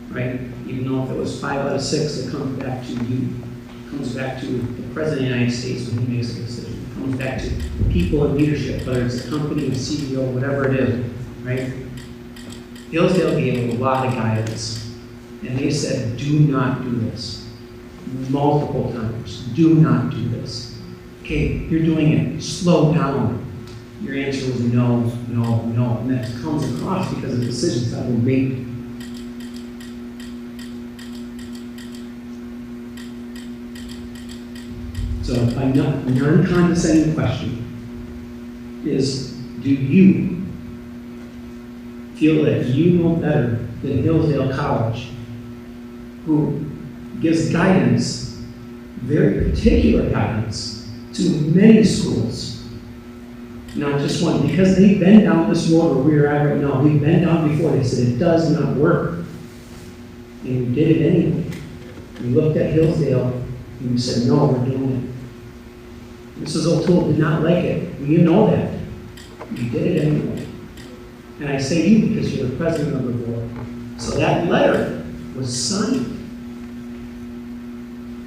right? Even though if it was 5 out of 6, it comes back to you. It comes back to the President of the United States when he makes a decision. It comes back to people in leadership, whether it's a company, a CEO, whatever it is, right? Hillsdale gave a lot of guidance, and they said, do not do this. Multiple times, do not do this. Okay, you're doing it, slow down. Your answer was no, no, no, and that comes across because of decisions that were made. So a non-condescending question is, do you feel that you know better than Hillsdale College, who gives guidance, very particular guidance, to many schools, not just one, because they've been down this road where we're at right now. We've been down before. They said it does not work, and we did it anyway. We looked at Hillsdale and we said, no, we're doing Mrs. O'Toole did not like it. You know that. You did it anyway. And I say you because you're the president of the board. So that letter was signed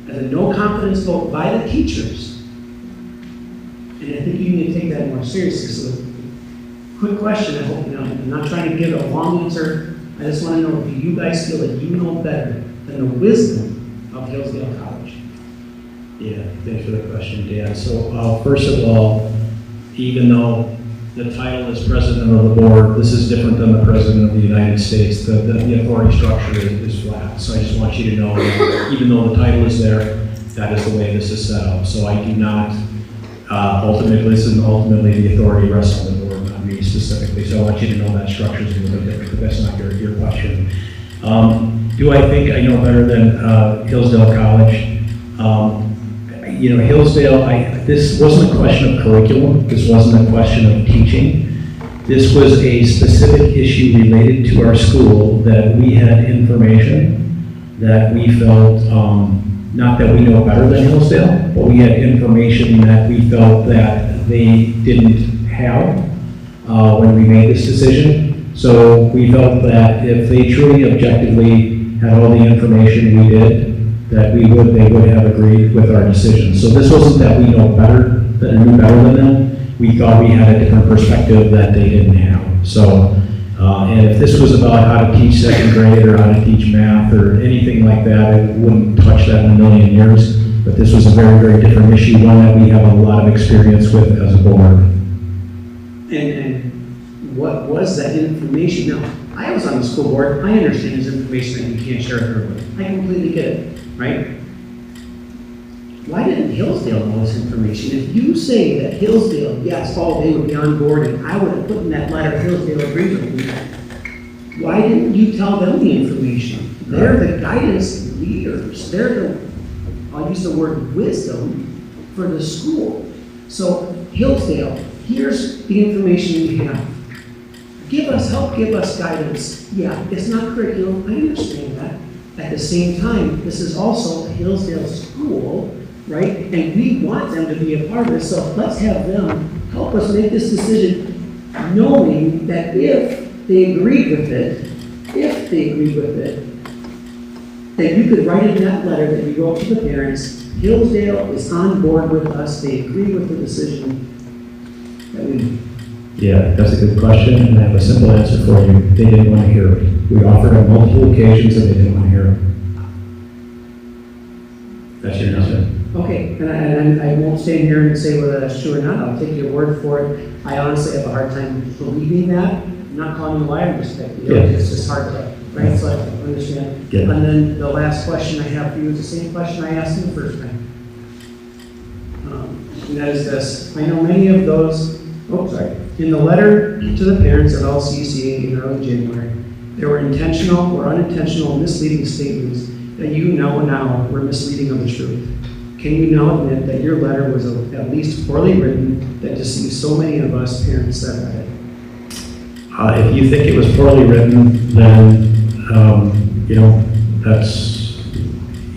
as a no confidence vote by the teachers. And I think you need to take that more seriously. So, quick question, I hope you know. I'm not trying to give a long answer. I just want to know, do you guys feel that you know better than the wisdom of Hillsdale College? Yeah, thanks for the question, Dan. So first of all, even though the title is president of the board, this is different than the president of the United States. The authority structure is flat. So I just want you to know that even though the title is there, that is the way this is set up. So I do not, ultimately the authority rests on the board, not me specifically. So I want you to know that structure is a little bit different, but that's not your question. Do I think I know better than Hillsdale College? Hillsdale, this wasn't a question of curriculum. This wasn't a question of teaching. This was a specific issue related to our school that we had information that we felt, not that we know better than Hillsdale, but we had information that we felt that they didn't have when we made this decision. So we felt that if they truly objectively had all the information we did, that they would have agreed with our decision. So this wasn't that we knew better than them. We thought we had a different perspective that they didn't have. So, and if this was about how to teach second grade or how to teach math or anything like that, I wouldn't touch that in a million years. But this was a very, very different issue, one that we have a lot of experience with as a board. And what was that information? Now, I was on the school board. I understand there's information that you can't share with everybody. I completely get it. Right? Why didn't Hillsdale know this information? If you say that Hillsdale, yes, they would be on board, and I would have put in that letter, Hillsdale agreed with me, why didn't you tell them the information? They're the guidance leaders. They're the, I'll use the word wisdom for the school. So Hillsdale, here's the information we have. Help give us guidance. Yeah, it's not curriculum, I understand that. At the same time, this is also a Hillsdale school, right? And we want them to be a part of this, so let's have them help us make this decision, knowing that if they agreed with it, that you could write in that letter that you wrote to the parents, Hillsdale is on board with us, they agree with the decision that we made. Yeah, that's a good question, and I have a simple answer for you. They didn't want to hear it. We offered on multiple occasions, and they didn't want to hear it. That's your answer. Okay, and I won't stand here and say whether that's true or not. I'll take your word for it. I honestly have a hard time believing that. I'm not calling you a liar, respect you. Yeah. It's just hard to, right? So I understand. Yeah. And then the last question I have for you is the same question I asked you the first time. And that is this. I know many of those, in the letter to the parents of LCCA in early January, there were intentional or unintentional misleading statements that you know now were misleading of the truth. Can you now admit that your letter was at least poorly written that deceived so many of us parents that read it? If you think it was poorly written, then that's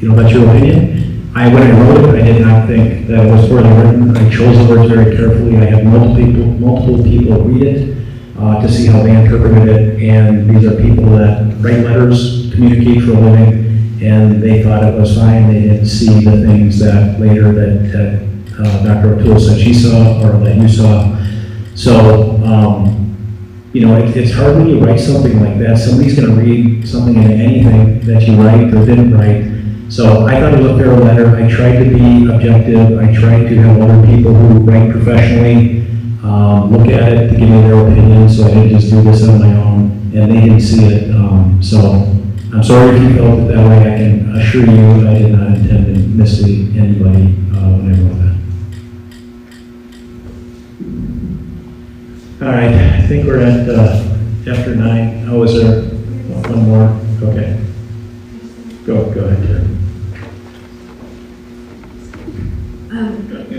your opinion. When I wrote it, I did not think that it was poorly written. I chose the words very carefully. I had multiple people read it to see how they interpreted it, and these are people that write letters, communicate for a living, and they thought it was fine. They didn't see the things that later that Dr. O'Toole said she saw or that you saw. So, it's hard when you write something like that. Somebody's going to read something into anything that you write or didn't write. So I thought it was a fair letter. I tried to be objective. I tried to have other people who write professionally look at it to give me their opinion, so I didn't just do this on my own, and they didn't see it. So I'm sorry if you felt it that way. I can assure you I did not intend to mislead anybody when I wrote that. All right, I think we're at after 9. Oh, is there one more? Okay. Go ahead, Terry.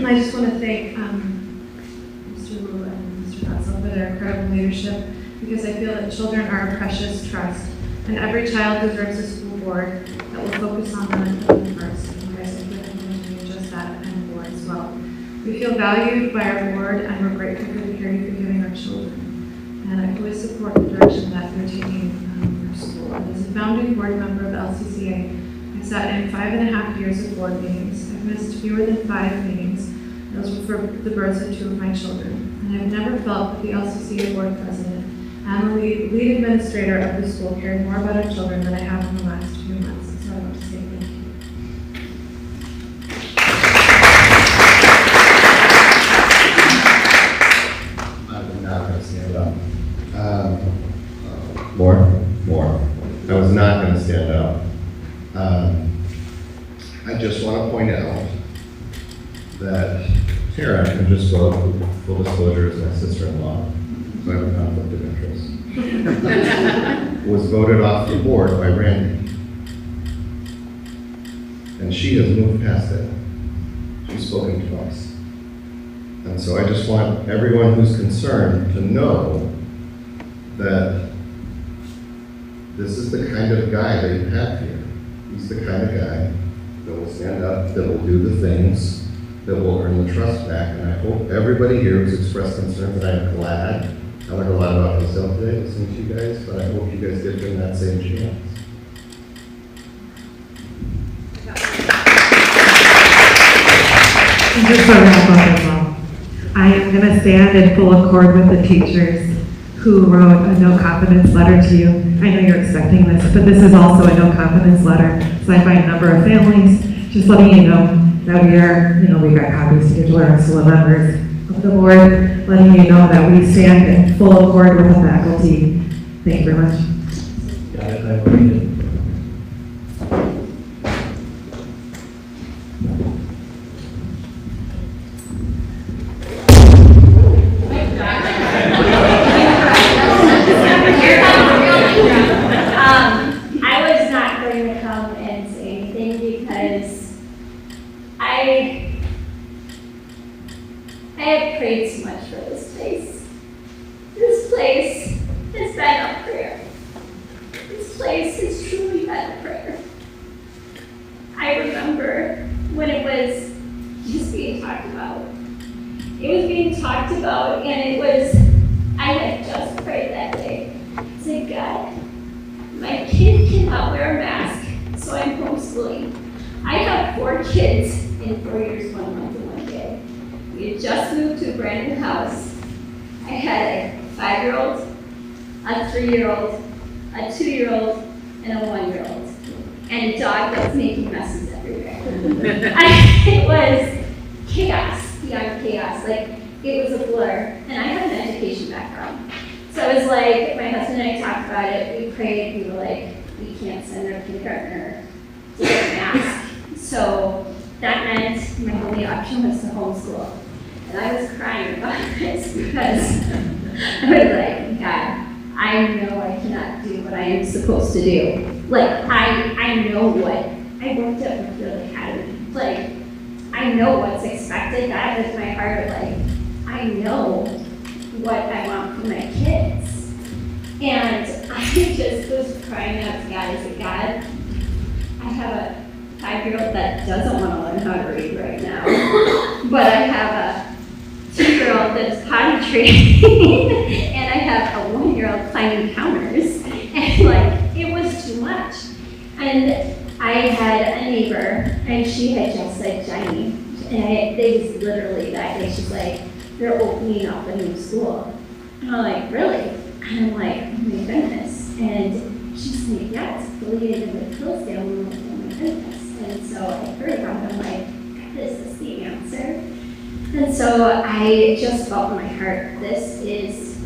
I just want to thank Mr. Wu and Mr. Gutzel for their incredible leadership, because I feel that children are a precious trust, and every child deserves a school board that will focus on them and put them first. And you guys have given me just that and more as well. We feel valued by our board and we're grateful for the care you've been giving our children. And I fully support the direction that they're taking our school. And as a founding board member of LCCA, I sat in 5.5 years of board meetings. I've missed fewer than 5 meetings. Those were for the births of 2 of my children. And I've never felt that the LCCA board president and the lead administrator of the school cared more about our children than I have in the last few months. So I want to say thank you. I'm not going to stand up. More. I was not going to stand up. I just want to point out that Tara, who just spoke, full disclosure, is my sister-in-law, so I have a conflict of interest, was voted off the board by Randy. And she has moved past it. She's spoken twice. And so I just want everyone who's concerned to know that this is the kind of guy that you have here. He's the kind of guy that will stand up, that will do the things, that will earn the trust back. And I hope everybody here who's expressed concern, that I'm glad. I learned a lot about myself today listening to you guys, but I hope you guys give him that same chance. Just to wrap up as well, I am going to stand in full accord with the teachers who wrote a no confidence letter to you. I know you're expecting this, but this is also a no confidence letter signed by a number of families, just letting you know that we got copies to give to our school members of the board, letting you know that we stand in full accord with the faculty. Thank you very much. Got it, I will read it. I was not going to come and say anything because I have prayed so much for this place. This place has been a prayer. This place has truly been a prayer. I remember when it was just being talked about. It was being talked about, and I had just prayed that day. I said, God, my kid cannot wear a mask, so I'm homeschooling. I have 4 kids in 4 years, 1 month, and 1 day. We had just moved to a brand new house. I had a 5-year-old, a 3-year-old, a 2-year-old, and a 1-year-old, and a dog that was making messes everywhere. It was chaos, beyond chaos. It was a blur, and I have an education background. So it was like, my husband and I talked about it, we prayed, we were like, we can't send our kindergartner to get a mask. So that meant my only option was to homeschool. And I was crying about this because I was like, God, I know I cannot do what I am supposed to do. I know what, I worked at Brookfield Academy. I know what's expected. That is my heart. I know what I want for my kids. And I just was crying out to God. I said, God, I have a 5-year-old that doesn't want to learn how to read right now. But I have a 2-year-old that's potty trained, and I have a 1-year-old climbing counters. And it was too much. And I had a neighbor, and she had just said, Jenny, and they was literally that day, she's like, they're opening up a new school. And I'm like, really? And I'm like, oh my goodness. And she's like, yeah, it's affiliated with Hillsdale. And I'm like, oh my goodness. And so I heard about it, I'm like, this is the answer. And so I just felt in my heart, this is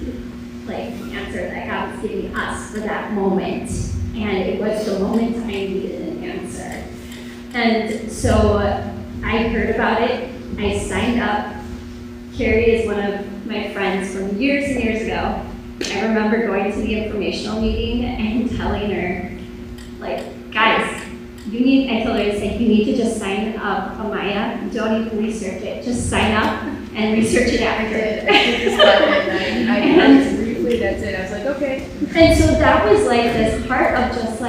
the answer that God was giving us for that moment. And it was the moment I needed an answer. And so I heard about it, I signed up. Carrie is one of my friends from years and years ago. I remember going to the informational meeting and telling her, guys, I told her, you need to just sign up, Amaya, don't even research it, just sign up and research it after. I briefly, that's it, I was like, okay. And so that was this part of just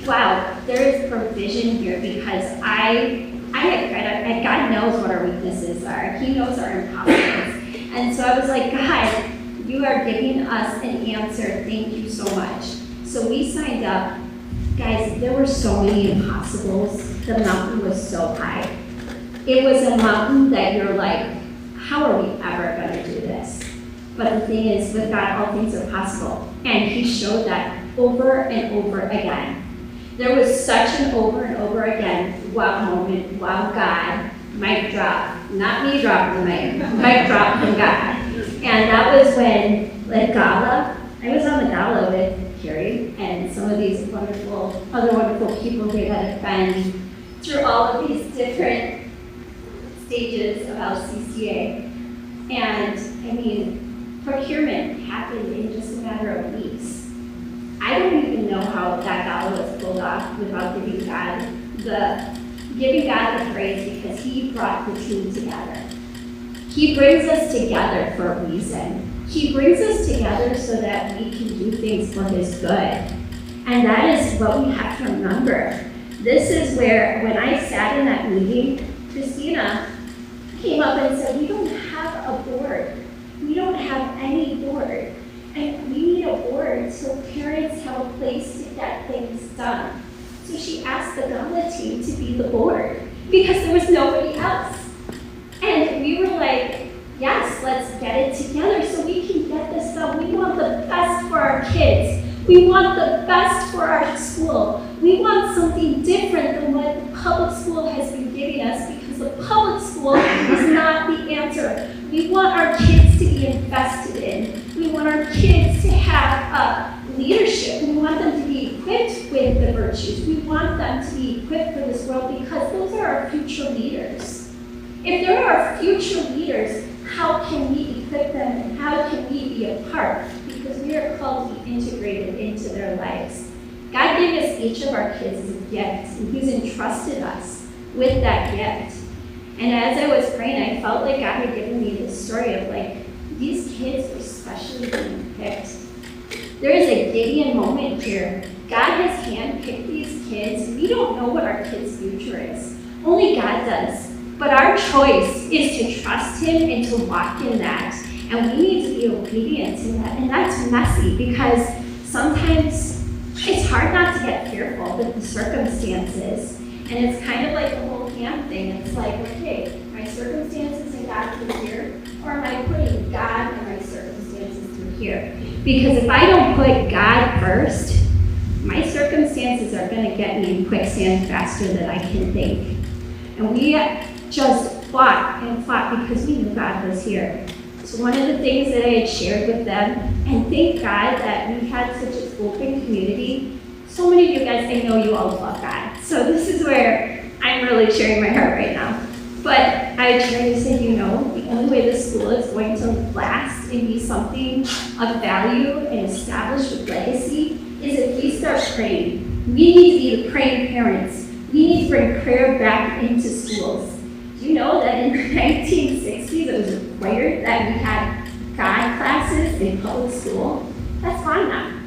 wow, there is provision here because I I had credit, and God knows what our weaknesses are. He knows our imposters. And so I was like, God, you are giving us an answer. Thank you so much. So we signed up. Guys, there were so many impossibles. The mountain was so high. It was a mountain that you're like, how are we ever going to do this? But the thing is, with God, all things are possible. And he showed that over and over again. There was such an over and over again wow moment, wow God, mic drop. Not me dropping the mic drop from God. And that was when, like, gala, I was on the gala with Carrie and some of these other wonderful people here that have been through all of these different stages of LCCA. And, I mean, procurement happened in just a matter of weeks. I don't even know how that gala was pulled off without giving God the praise, because he brought the team together. He brings us together for a reason. He brings us together so that we can do things for his good. And that is what we have to remember. This is where, when I sat in that meeting, Christina came up and said, we don't have a board. We don't have any board. And we need a board so parents have a place to get things done. So she asked the gala team to be the board because there was nobody else. And we were like, yes, let's get it together so we can get this done. We want the best for our kids. We want the best for our school. We want something different than what the public school has been giving us, because the public school is not the answer. We want our kids to be invested in. We want our kids to have leadership. We want them to be equipped with the virtues. We want them to be equipped for this world, because those are our future leaders. If there are future leaders, how can we equip them and how can we be a part? Because we are called to be integrated into their lives. God gave us each of our kids as a gift, and he's entrusted us with that gift. And as I was praying, I felt like God had given me this story of, like, these kids were specially being picked. There is a Gideon moment here. God has handpicked these kids. We don't know what our kids' future is. Only God does. But our choice is to trust him and to walk in that. And we need to be obedient to that. And that's messy, because sometimes it's hard not to get fearful with the circumstances. And it's kind of like the whole camp thing. It's like, okay, my circumstances and God through here, or am I putting God and my circumstances through here? Because if I don't put God first, my circumstances are going to get me in quicksand faster than I can think. And we just fought and fought because we knew God was here. So one of the things that I had shared with them, and thank God that we had such an open community. So many of you guys, I know you all love God. So this is where I'm really sharing my heart right now. But I tried to say, the only way this school is going to last and be something of value and established with legacy is if we start praying. We need to be the praying parents. We need to bring prayer back into schools. Do you know that in the 1960s it was required that we had God classes in public school? That's gone now.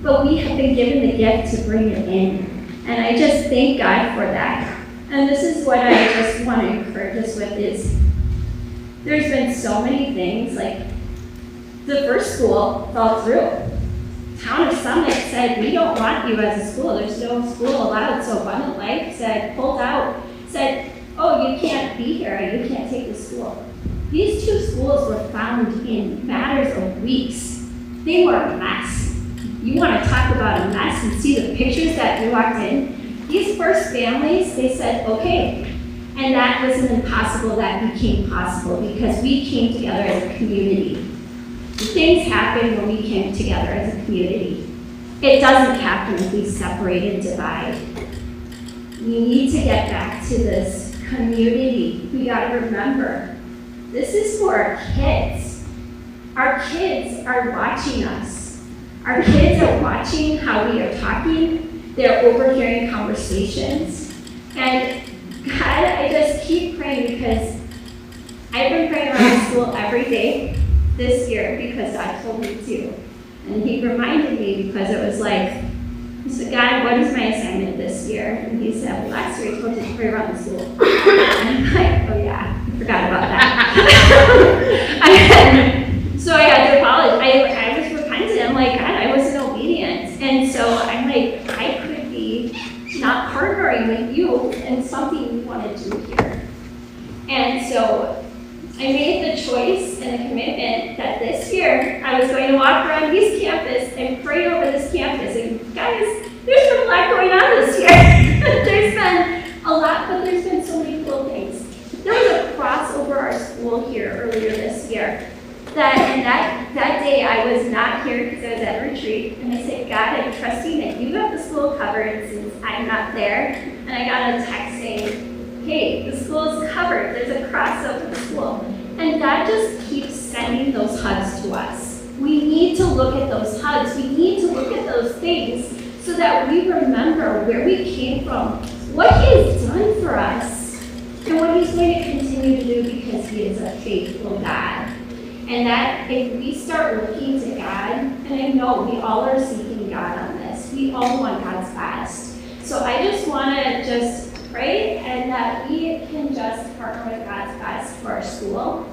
But we have been given the gift to bring it in. And I just thank God for that. And this is what I just want to encourage us with is, there's been so many things, like the first school fell through. Town of Summit said, we don't want you as a school. There's no school allowed. So Abundant Life said, pulled out, said, oh, you can't be here. You can't take the school. These two schools were found in matters of weeks. They were a mess. You want to talk about a mess and see the pictures that we walked in? These first families, they said, okay. And that was an impossible that became possible because we came together as a community. Things happen when we came together as a community. It doesn't happen if we separate and divide. We need to get back to this community. We got to remember, this is for our kids. Our kids are watching us. Our kids are watching how we are talking. They're overhearing conversations. And God, I just keep praying because I've been praying around school every day this year because God told me to. And he reminded me because it was like, I said, God, what is my assignment this year? And he said, well, last year I told you to pray around the school. And I'm like, oh yeah, I forgot about that. So I had to apologize. I was repentant. I'm like, God, I wasn't obedient. And so I'm like, I could be not partnering with you in something you want to do here. And so I made the choice and the commitment that this year I was going to walk around East Campus and pray over this campus. And guys, there's been a lot going on this year. There's been a lot, but there's been so many cool things. There was a cross over our school here earlier this year. That day I was not here because I was at a retreat. And I said, God, I'm trusting that you have the school covered since I'm not there. And I got a text saying, hey, the school is covered. There's a cross over the school. And God just keeps sending those hugs to us. We need to look at those hugs. We need to look at those things so that we remember where we came from, what He has done for us, and what He's going to continue to do because He is a faithful God. And that if we start looking to God, and I know we all are seeking God on this, we all want God's best. So I just want to just pray and that we can just partner with God's best for our school.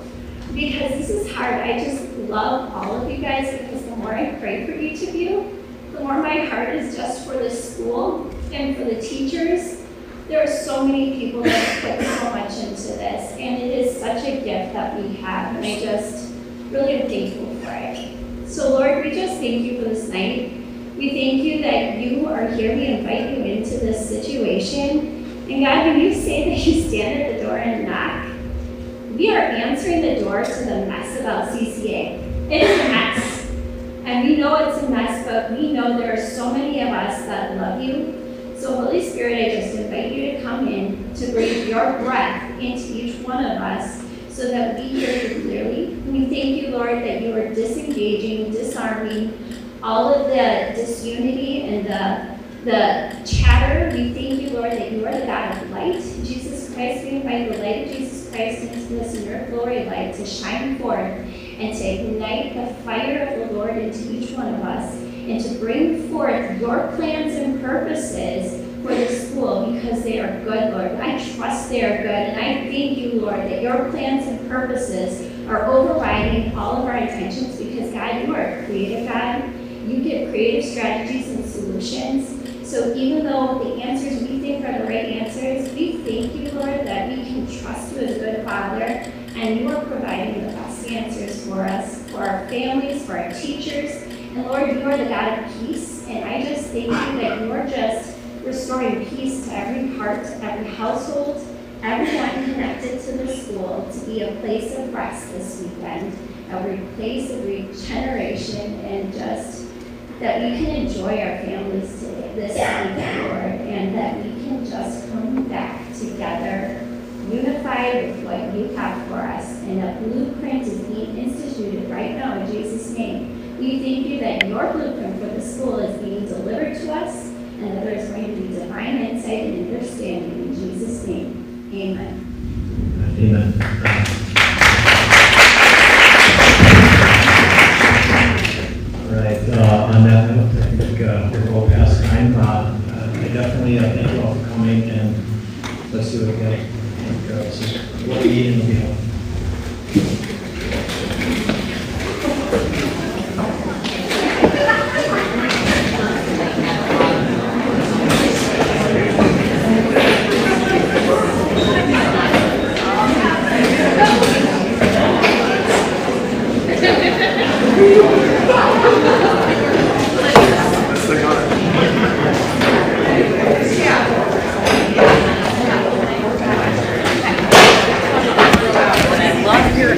Because this is hard. I just love all of you guys because the more I pray for each of you, the more my heart is just for this school and for the teachers. There are so many people that put so much into this, and it is such a gift that we have, and I just really am thankful for it. So Lord, we just thank you for this night. We thank you that you are here. We invite you into this situation. And God, when you say that you stand at the door and knock, we are answering the door to the mess of LCCA. It is a mess. And we know it's a mess, but we know there are so many of us that love you. So Holy Spirit, I just invite you to come in to breathe your breath into each one of us so that we hear you clearly. And we thank you, Lord, that you are disengaging, disarming all of the disunity and the chatter. We thank you, Lord, that you are the God of light. Jesus Christ, we invite the light of Jesus Christ into this in your glory light to shine forth and to ignite the fire of the Lord into each one of us and to bring forth your plans and purposes for the school because they are good, Lord. And I trust they are good. And I thank you, Lord, that your plans and purposes are overriding all of our intentions because, God, you are a creative God. You give creative strategies and solutions. So even though the answers we think are the right answers, we thank you, Lord, that we can trust you as a good Father, and you are providing the best answers for us, for our families, for our teachers. And Lord, you are the God of peace, and I just thank you that you are just restoring peace to every heart, to every household, everyone connected to the school to be a place of rest this weekend, every place of regeneration, and just that we can enjoy our families this weekend, Lord, and that we can just come back together, unified with what you have for us. And a blueprint is being instituted right now in Jesus' name. We thank you that your blueprint for the school is being delivered to us, and that there's going to be divine insight and understanding in Jesus' name. Amen. Amen. All right, on that note, I think we're all past time. I definitely thank you all for coming, and let's see what we got. So what we eat and we have.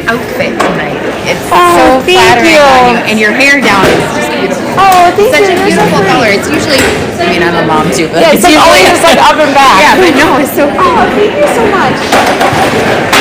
Outfit tonight. It's so flattering on you, and your hair down is just beautiful. Oh, thank Such you. a beautiful color. It's usually, I mean, I'm a mom too, but Yeah, it's like usually always just like up and back. Yeah, but no, it's so. Oh, thank you so much.